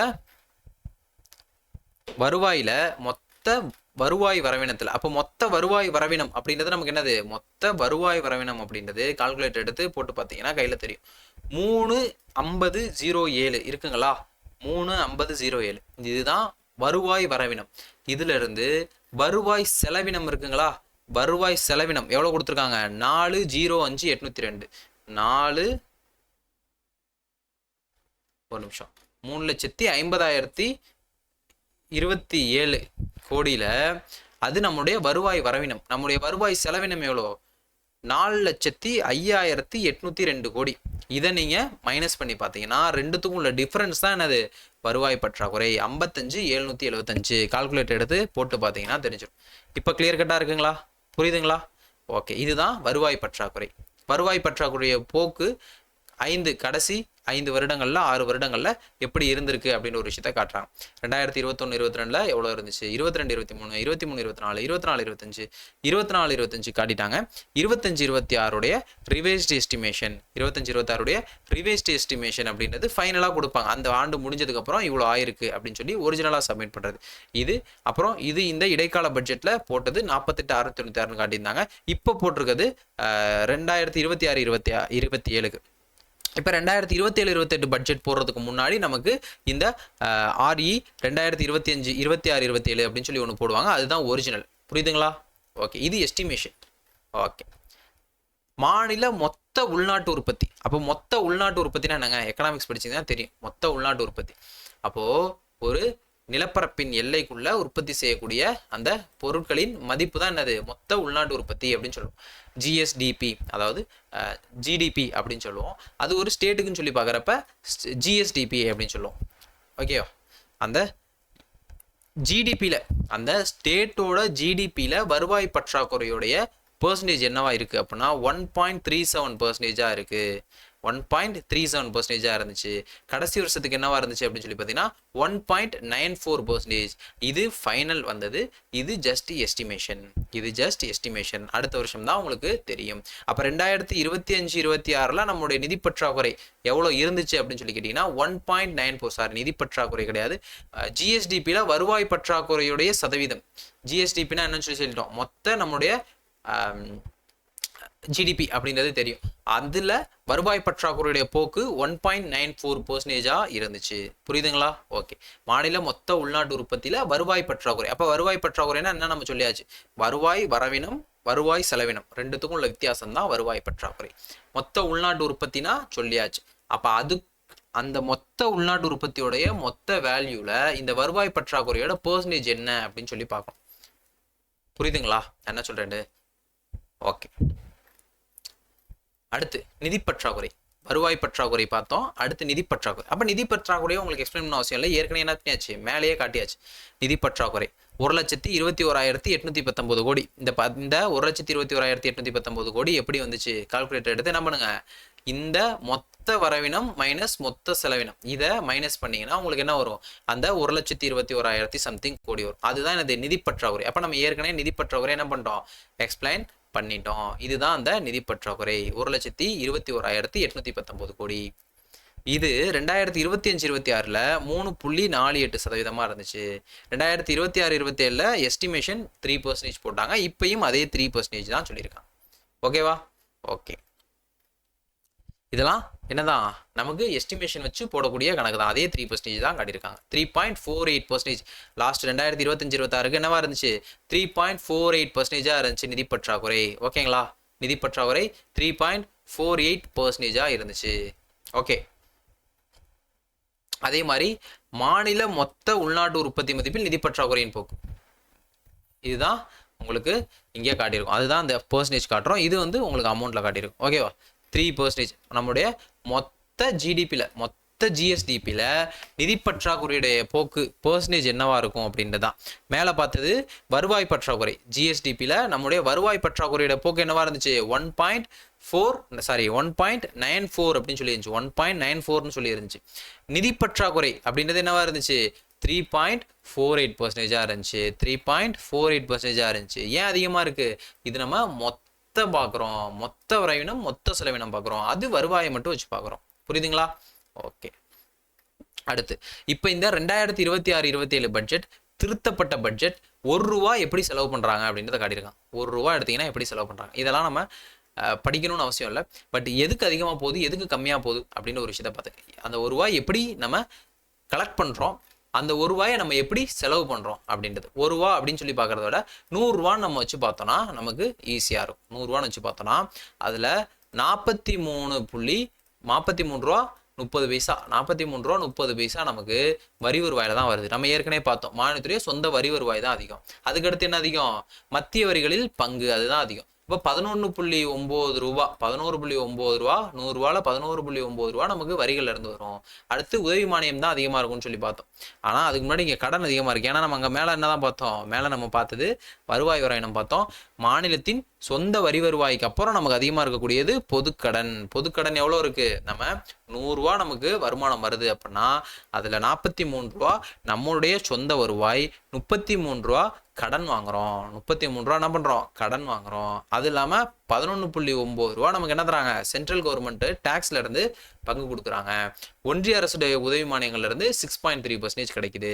வருவாயில மொத்த வருவாய் வரவினத்தில். அப்போ மொத்த வருவாய் வரவினம் அப்படின்றது நமக்கு என்னது? மொத்த வருவாய் வரவினம் அப்படின்றது கால்குலேட்டர் எடுத்து போட்டு பார்த்தீங்கன்னா கையில் தெரியும். 35007 இருக்குங்களா? 35007 இதுதான் வருவாய் வரவினம். இதுல இருந்து வருவாய் செலவினம் இருக்குங்களா? வருவாய் செலவினம் எவ்வளவு கொடுத்துருக்காங்க? 405,802 3,50,027 கோடியில அது நம்முடைய வருவாய் வரவினம். நம்முடைய வருவாய் செலவினம் எவ்வளோ? 4,05,802 கோடி. இதை நீங்கள் மைனஸ் பண்ணி பார்த்தீங்கன்னா ரெண்டுத்துக்கும் உள்ள டிஃப்ரென்ஸ் தான் என்னது? வருவாய் பற்றாக்குறை. 55,775 கால்குலேட்டர் எடுத்து போட்டு பார்த்தீங்கன்னா தெரிஞ்சிடும். இப்போ கிளியர் கட்டாக இருக்குங்களா? புரியுதுங்களா? ஓகே, இதுதான் வருவாய் பற்றாக்குறை. வருவாய் பற்றாக்குறைய போக்கு கடைசி 5 வருடங்களில் 6 வருடங்களில் எப்படி இருந்திருக்கு அப்படின்னு ஒரு விஷயத்த காட்டுறாங்க. 2021-22 எவ்வளோ இருந்துச்சு? 22-23, 23-24, 24-25, 24-25 காட்டிட்டாங்க. 25-26 ரிவைஸ்டு எஸ்டிமேஷன், 25-26 ரிவைஸ்டு எஸ்டிமேஷன் அப்படின்றது ஃபைனலாக கொடுப்பாங்க. அந்த ஆண்டு முடிஞ்சதுக்கப்புறம் இவ்வளோ ஆயிருக்கு அப்படின்னு சொல்லி ஒரிஜினலாக சப்மிட் பண்ணுறது இது. அப்புறம் இது இந்த இடைக்கால பட்ஜெட்டில் போட்டது 48,696 காட்டியிருந்தாங்க. இப்போ போட்டிருக்கிறது 2026-27க்கு. இப்போ 2027-28 பட்ஜெட் போடுறதுக்கு முன்னாடி நமக்கு இந்த RE 2025-26-27 அப்படின்னு சொல்லி ஒன்று போடுவாங்க. அதுதான் ஒரிஜினல். புரியுதுங்களா? ஓகே, இது எஸ்டிமேஷன். ஓகே, மாநில மொத்த உள்நாட்டு உற்பத்தி. அப்போ மொத்த உள்நாட்டு உற்பத்தினா என்னங்க? எக்கனாமிக்ஸ் படிச்சீங்கன்னா தெரியும். மொத்த உள்நாட்டு உற்பத்தி அப்போது ஒரு நிலப்பரப்பின் எல்லைக்குள்ள உற்பத்தி செய்யக்கூடிய அந்த பொருட்களின் மதிப்பு தான் என்னது மொத்த உள்நாட்டு உற்பத்தி அப்படின்னு சொல்லுவோம். ஜிஎஸ்டிபி அதாவது ஜிடிபி அப்படின்னு சொல்லுவோம். அது ஒரு ஸ்டேட்டுக்குன்னு சொல்லி பார்க்குறப்ப ஜிஎஸ்டிபி அப்படின்னு சொல்லுவோம். ஓகேவா? அந்த ஜிடிபியில் அந்த ஸ்டேட்டோட ஜிடிபியில் வருவாய் பற்றாக்குறையுடைய பெர்சன்டேஜ் என்னவா இருக்குது அப்படின்னா 1.37% இருக்குது. 1.37% இருந்துச்சு. கடைசி வருஷத்துக்கு என்னவா இருந்துச்சு அப்படின்னு சொல்லி பார்த்தீங்கன்னா 1.94%. இது ஃபைனல் வந்தது. இது ஜஸ்ட் எஸ்டிமேஷன். அடுத்த வருஷம் தான் உங்களுக்கு தெரியும். அப்போ 2025-26 நம்மளுடைய நிதி பற்றாக்குறை எவ்வளோ இருந்துச்சு அப்படின்னு சொல்லி கேட்டிங்கன்னா 1.94. நிதி பற்றாக்குறை கிடையாது. ஜிஎஸ்டிபியில் வருவாய் பற்றாக்குறையுடைய சதவீதம். ஜிஎஸ்டிபினா என்னன்னு சொல்லி சொல்லிட்டோம். மொத்த நம்மளுடைய ஜிடிபி அப்படின்றது தெரியும். அதில் வருவாய் பற்றாக்குறையுடைய போக்கு 1.94% இருந்துச்சு. புரியுதுங்களா? ஓகே. மாநில மொத்த உள்நாட்டு உற்பத்தியில் வருவாய் பற்றாக்குறை. அப்போ வருவாய் பற்றாக்குறைனா என்ன நம்ம சொல்லியாச்சு. வருவாய் வரவினம், வருவாய் செலவினம் ரெண்டுத்துக்கும் உள்ள வித்தியாசம் தான் வருவாய் பற்றாக்குறை. மொத்த உள்நாட்டு உற்பத்தினா சொல்லியாச்சு. அப்போ அந்த மொத்த உள்நாட்டு உற்பத்தியோடைய மொத்த வேல்யூவில் இந்த வருவாய் பற்றாக்குறையோட பெர்சன்டேஜ் என்ன அப்படின்னு சொல்லி பார்க்கணும். புரியுதுங்களா என்ன சொல்றேன்? ஓகே. அடுத்து நிதி பற்றாக்குறை. வருவாய் பற்றாக்குறை பார்த்தோம். அடுத்து நிதி பற்றாக்குறை. அப்போ நிதி பற்றாக்குறையை உங்களுக்கு எக்ஸ்பிளைன் பண்ண அவசியம் இல்லை. ஏற்கனவே என்ன பண்ணியாச்சு, மேலேயே காட்டியாச்சு. நிதி பற்றாக்குறை 1,21,819 கோடி. இந்த 1,21,819 கோடி எப்படி வந்துச்சு? கால்குலேட்டர் எடுத்து என்ன பண்ணுங்க, இந்த மொத்த வரவினம் மைனஸ் மொத்த செலவினம் இதை மைனஸ் பண்ணீங்கன்னா உங்களுக்கு என்ன வரும்? அந்த 1,21,000 சம்திங் கோடி வரும். அதுதான் எனது நிதி பற்றாக்குறை. அப்போ நம்ம ஏற்கனவே நிதி பற்றாக்குறை என்ன பண்ணிட்டோம்? எக்ஸ்பிளைன் பண்ணிட்டோம். இதுதான் அந்த நிதி பற்றாக்குறை 1,21,819 கோடி. இது 2025-26 3.48% இருந்துச்சு. 2026-27 எஸ்டிமேஷன் 3% போட்டாங்க. இப்பயும் அதே 3% தான் சொல்லியிருக்காங்க. ஓகேவா? ஓகே. இதெல்லாம் என்னதான் நமக்கு எஸ்டிமேஷன் வச்சு போடக்கூடிய கணக்கு தான். அதே 3% தான் காட்டியிருக்காங்க. 3.48%. லாஸ்ட் 2025-26 என்னவா இருந்துச்சு? 3.48% இருந்துச்சு நிதி பற்றாக்குறை. ஓகேங்களா? நிதி பற்றாக்குறை 3.48% இருந்துச்சு. ஓகே. அதே மாதிரி மாநில மொத்த உள்நாட்டு உற்பத்தி மதிப்பில் நிதி பற்றாக்குறையின் போக்கு இதுதான் உங்களுக்கு இங்கே காட்டியிருக்கும். அதுதான் அந்த பெர்சன்டேஜ் காட்டுறோம். இது வந்து உங்களுக்கு அமௌண்ட்ல காட்டியிருக்கும். ஓகேவா? 3% நம்முடைய மொத்த ஜிடிபியில் மொத்த ஜிஎஸ்டிபியில் நிதி பற்றாக்குறையுடைய போக்கு பெர்சன்டேஜ் என்னவா இருக்கும் அப்படின்றதான். மேலே பார்த்தது வருவாய் பற்றாக்குறை. ஜிஎஸ்டிபியில் நம்முடைய வருவாய் பற்றாக்குறையுடைய போக்கு என்னவா இருந்துச்சு? 1.94 அப்படின்னு சொல்லி இருந்துச்சு. 1.94ன்னு சொல்லி இருந்துச்சு. நிதி பற்றாக்குறை அப்படின்றது என்னவா இருந்துச்சு? 3.48% இருந்துச்சு. 3.48% இருந்துச்சு. ஏன் அதிகமாக இருக்கு? இது நம்ம மொத்த பார்க்குறோம். மொத்த வரவினம் மொத்த செலவினம் பார்க்குறோம். அது வருவாயை மட்டும் வச்சு பார்க்குறோம். புரியுதுங்களா? ஓகே. அடுத்து இப்போ இந்த 2026-27 பட்ஜெட் திருத்தப்பட்ட பட்ஜெட் ₹1 எப்படி செலவு பண்ணுறாங்க அப்படின்றத காட்டியிருக்காங்க. ₹1 எடுத்தீங்கன்னா எப்படி செலவு பண்ணுறாங்க இதெல்லாம் நம்ம படிக்கணும்னு அவசியம் இல்லை. பட் எதுக்கு அதிகமாக போகுது எதுக்கு கம்மியாக போகுது அப்படின்னு ஒரு விஷயத்தை பார்த்து அந்த ₹1 எப்படி நம்ம கலெக்ட் பண்ணுறோம், அந்த ₹1 நம்ம எப்படி செலவு பண்ணுறோம் அப்படின்றது. ₹1 அப்படின்னு சொல்லி பார்க்குறத விட ₹100 நம்ம வச்சு பார்த்தோன்னா நமக்கு ஈஸியாக இருக்கும். ₹100 வச்சு பார்த்தோன்னா அதில் 43.30 ரூபா நமக்கு வரி வருவாயில தான் வருது. நம்ம ஏற்கனவே பார்த்தோம் மாநிலத்துடைய சொந்த வரி வருவாய் தான் அதிகம். அதுக்கடுத்து என்ன அதிகம்? மத்திய வரிகளில் பங்கு, அதுதான் அதிகம். இப்போ 11.9 ரூபா 11.9 ரூபா ₹100 11.9 ரூபா நமக்கு வரிகள் இருந்து வரும். அடுத்து உதவி மானியம் தான் அதிகமாக இருக்கும்னு சொல்லி பார்த்தோம். ஆனால் அதுக்கு முன்னாடி இங்கே கடன் அதிகமாக இருக்குது. ஏன்னா நம்ம அங்கே மேலே என்ன தான் பார்த்தோம்? மேலே நம்ம பார்த்தது வருவாய் வரையினம் பார்த்தோம். மாநிலத்தின் சொந்த வரி வருவாய்க்கு அப்புறம் நமக்கு அதிகமாக இருக்கக்கூடியது பொதுக்கடன். பொதுக்கடன் எவ்வளோ இருக்குது? நம்ம ₹100 நமக்கு வருமானம் வருது அப்படின்னா அதில் ₹43 நம்மளுடைய சொந்த வருவாய், ₹33 கடன் வாங்குறோம். ₹33 என்ன பண்ணுறோம்? கடன் வாங்குறோம். அது இல்லாமல் 11.9 நமக்கு என்ன தராங்க? சென்ட்ரல் கவர்மெண்ட் டேக்ஸ்ல இருந்து பங்கு கொடுக்குறாங்க. ஒன்றிய அரசுடைய உதவி மானியங்கள்லேருந்து 6.3% கிடைக்குது.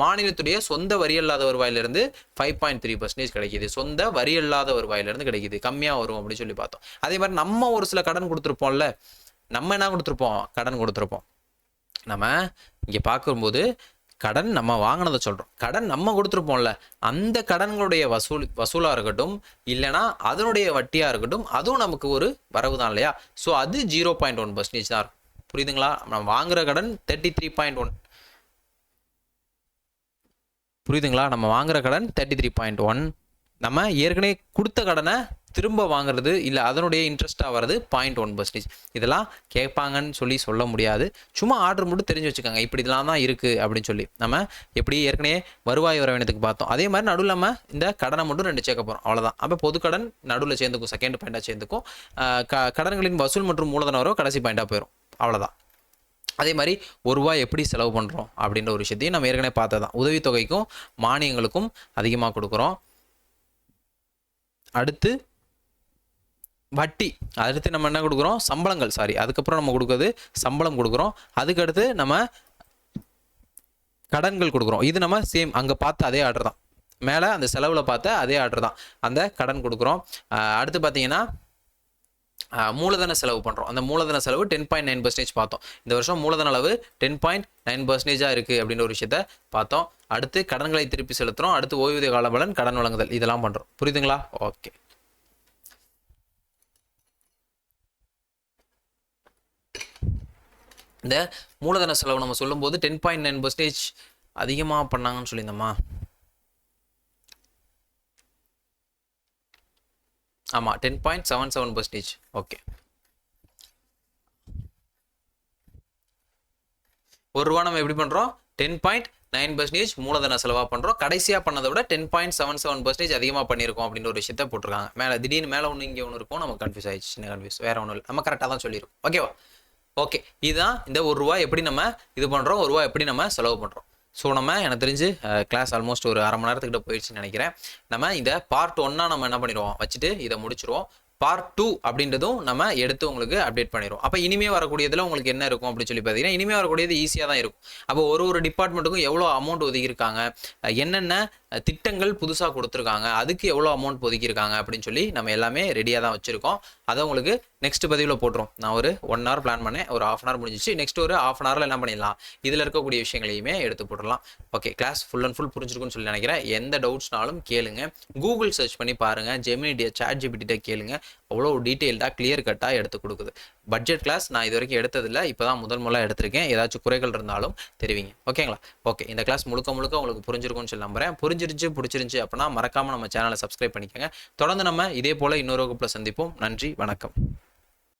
மாநிலத்துடைய சொந்த வரி அல்லாத வருவாயிலிருந்து 5.3% கிடைக்குது. சொந்த வரி அல்லாத வருவாயிலிருந்து கிடைக்குது. கம்மியாக வரும் அப்படின்னு சொல்லி பார்த்தோம். அதே மாதிரி நம்ம ஒரு சில கடன் கொடுத்துருப்போம்ல. நம்ம என்ன கொடுத்துருப்போம்? கடன் கொடுத்துருப்போம். நம்ம இங்கே பார்க்கும்போது கடன் நம்ம வாங்கினதை சொல்கிறோம். கடன் நம்ம கொடுத்துருப்போம்ல, அந்த கடன்களுடைய வசூலாக இருக்கட்டும் இல்லைனா அதனுடைய வட்டியாக இருக்கட்டும், அதுவும் நமக்கு ஒரு வரவு தான் இல்லையா? ஸோ அது 0.1% தான் இருக்கும். புரியுதுங்களா? நம்ம வாங்குகிற கடன் 33.1. புரியுதுங்களா? நம்ம வாங்குற கடன் 33.1, நம்ம ஏற்கனவே கொடுத்த கடனை திரும்ப வாங்குறது இல்லை அதனுடைய இன்ட்ரெஸ்ட்டாக வர்றது 0.1%. இதெல்லாம் கேட்பாங்கன்னு சொல்ல முடியாது. சும்மா ஆர்டர் மட்டும் தெரிஞ்சு வச்சுக்கோங்க, இப்படி இதெல்லாம் தான் இருக்குது அப்படின்னு சொல்லி. நம்ம எப்படி ஏற்கனவே வருவாய் வரவேணத்துக்கு பார்த்தோம், அதே மாதிரி நடுவில் நம்ம இந்த கடனை மட்டும் 2 சேர்க்க போகிறோம், அவ்வளோதான். அப்போ பொதுக்கடன் நடுவில் சேர்ந்துக்கும், செகண்ட் பாயிண்டாக சேர்ந்துக்கும். கடன்களின் வசூல் மற்றும் மூலதன வரவு கடைசி பாயிண்டாக போயிடும், அவ்வளோதான். அதே மாதிரி ₹1 எப்படி செலவு பண்ணுறோம் அப்படின்ற ஒரு விஷயத்தையும் நம்ம ஏற்கனவே பார்த்ததான். உதவித்தொகைக்கும் மானியங்களுக்கும் அதிகமாக கொடுக்குறோம். அடுத்து வட்டி, அடுத்து நம்ம என்ன கொடுக்குறோம், சம்பளங்கள், அதுக்கப்புறம் நம்ம கொடுக்குறது சம்பளம் கொடுக்குறோம். அதுக்கடுத்து நம்ம கடன்கள் கொடுக்குறோம். இது நம்ம சேம் அங்கே பார்த்த அதே ஆர்டர் தான், மேலே அந்த செலவில் பார்த்த அதே ஆர்டர் தான், அந்த கடன் கொடுக்குறோம். அடுத்து பார்த்தீங்கன்னா மூலதன செலவு பண்ணுறோம். அந்த மூலதன செலவு 10.9% பார்த்தோம். இந்த வருஷம் மூலதன அளவு 10.9% இருக்குது அப்படின்ற ஒரு விஷயத்த பார்த்தோம். அடுத்து கடன்களை திருப்பி செலுத்துகிறோம். அடுத்து ஓய்வூதிய காலபலன், கடன் வழங்குதல், இதெல்லாம் பண்ணுறோம். புரியுதுங்களா? ஓகே. இந்த மூலதன செலவு நம்ம சொல்லும்போது 10.9% அதிகமாக பண்ணாங்கன்னு சொல்லியிருந்தோமா? ஆமாம், 10.77%. ஓகே. ₹1 நம்ம எப்படி பண்ணுறோம், 10.9% மூலதன செலவாக பண்ணுறோம். கடைசியாக பண்ணதை விட 10.77% அதிகமாக பண்ணியிருக்கோம் அப்படின்ற ஒரு விஷயத்தை போட்டிருக்காங்க. மேலே திடீர்னு மேலே ஒன்று இங்கே ஒன்று இருக்கும், நம்ம கன்ஃபியூஸ் ஆயிடுச்சு, சின்ன கன்ஃபியூஸ், வேறு ஒன்றும் இல்லை, நம்ம கரெக்டாக தான் சொல்லியிருக்கோம். ஓகேவா? ஓகே, இதுதான் இந்த ₹1 எப்படி நம்ம இது பண்ணுறோம், ₹1 எப்படி நம்ம செலவு பண்ணுறோம். ஸோ நம்ம எனக்கு தெரிஞ்சு கிளாஸ் ஆல்மோஸ்ட் ஒரு அரை மணி நேரத்துக்கிட்ட போயிடுச்சுன்னு நினைக்கிறேன். நம்ம இந்த பார்ட் 1 நம்ம என்ன பண்ணிடுவோம், வச்சுட்டு இதை முடிச்சிருவோம். பார்ட் 2 அப்படின்றதும் நம்ம எடுத்து உங்களுக்கு அப்டேட் பண்ணிடுவோம். அப்போ இனிமேல் வரக்கூடியதில் உங்களுக்கு என்ன இருக்கும் அப்படின்னு சொல்லி பார்த்தீங்கன்னா, இனிமேல் வரக்கூடியது ஈஸியாக தான் இருக்கும். அப்போ ஒரு டிபார்ட்மெண்ட்டுக்கும் எவ்வளோ அமௌண்ட் ஒதுக்கியிருக்காங்க, என்னென்ன திட்டங்கள் புதுசாக கொடுத்துருக்காங்க, அதுக்கு எவ்வளோ அமௌண்ட் ஒதுக்கியிருக்காங்க அப்படின்னு சொல்லி நம்ம எல்லாமே ரெடியாக தான் வச்சுருக்கோம். அதை உங்களுக்கு நெக்ஸ்ட் பதிவில் போட்டுரும். நான் ஒரு 1 hour பிளான் பண்ணேன், ஒரு 1/2 hour முடிஞ்சிச்சு. நெக்ஸ்ட் ஒரு 1/2 hourல என்ன பண்ணிடலாம், இதில் இருக்கக்கூடிய விஷயங்களையுமே எடுத்து போட்டுடலாம். Okay, class full and full புரிஞ்சிருக்குன்னு சொல்லி நினைக்கிறேன். எந்த டவுட்ஸ்னாலும் கேளுங்க, கூகுள் சர்ச் பண்ணி பாருங்கள், ஜெமினி ChatGPT கேளுங்க, அவ்வளோ டீட்டெயில்டாக கிளியர் கட்டாக எடுத்து கொடுக்குது. பட்ஜெட் கிளாஸ் நான் இது வரைக்கும் எடுத்ததில்லை, இப்போ தான் முதல்ல எடுத்திருக்கேன். ஏதாச்சும் குறைகள் இருந்தாலும் தெரிவிங்க, ஓகேங்களா? ஓகே, இந்த கிளாஸ் முழுக்க உங்களுக்கு புரிஞ்சிருக்கும்னு சொல்லி நம்புறேன். பிடிச்சிருந்துச்சு அப்படின்னா மறக்காமல் நம்ம சேனலை சப்ஸ்கிரைப் பண்ணிக்கோங்க. தொடர்ந்து நம்ம இதே போல் இன்னொரு வகுப்பில் சந்திப்போம். நன்றி, வணக்கம்.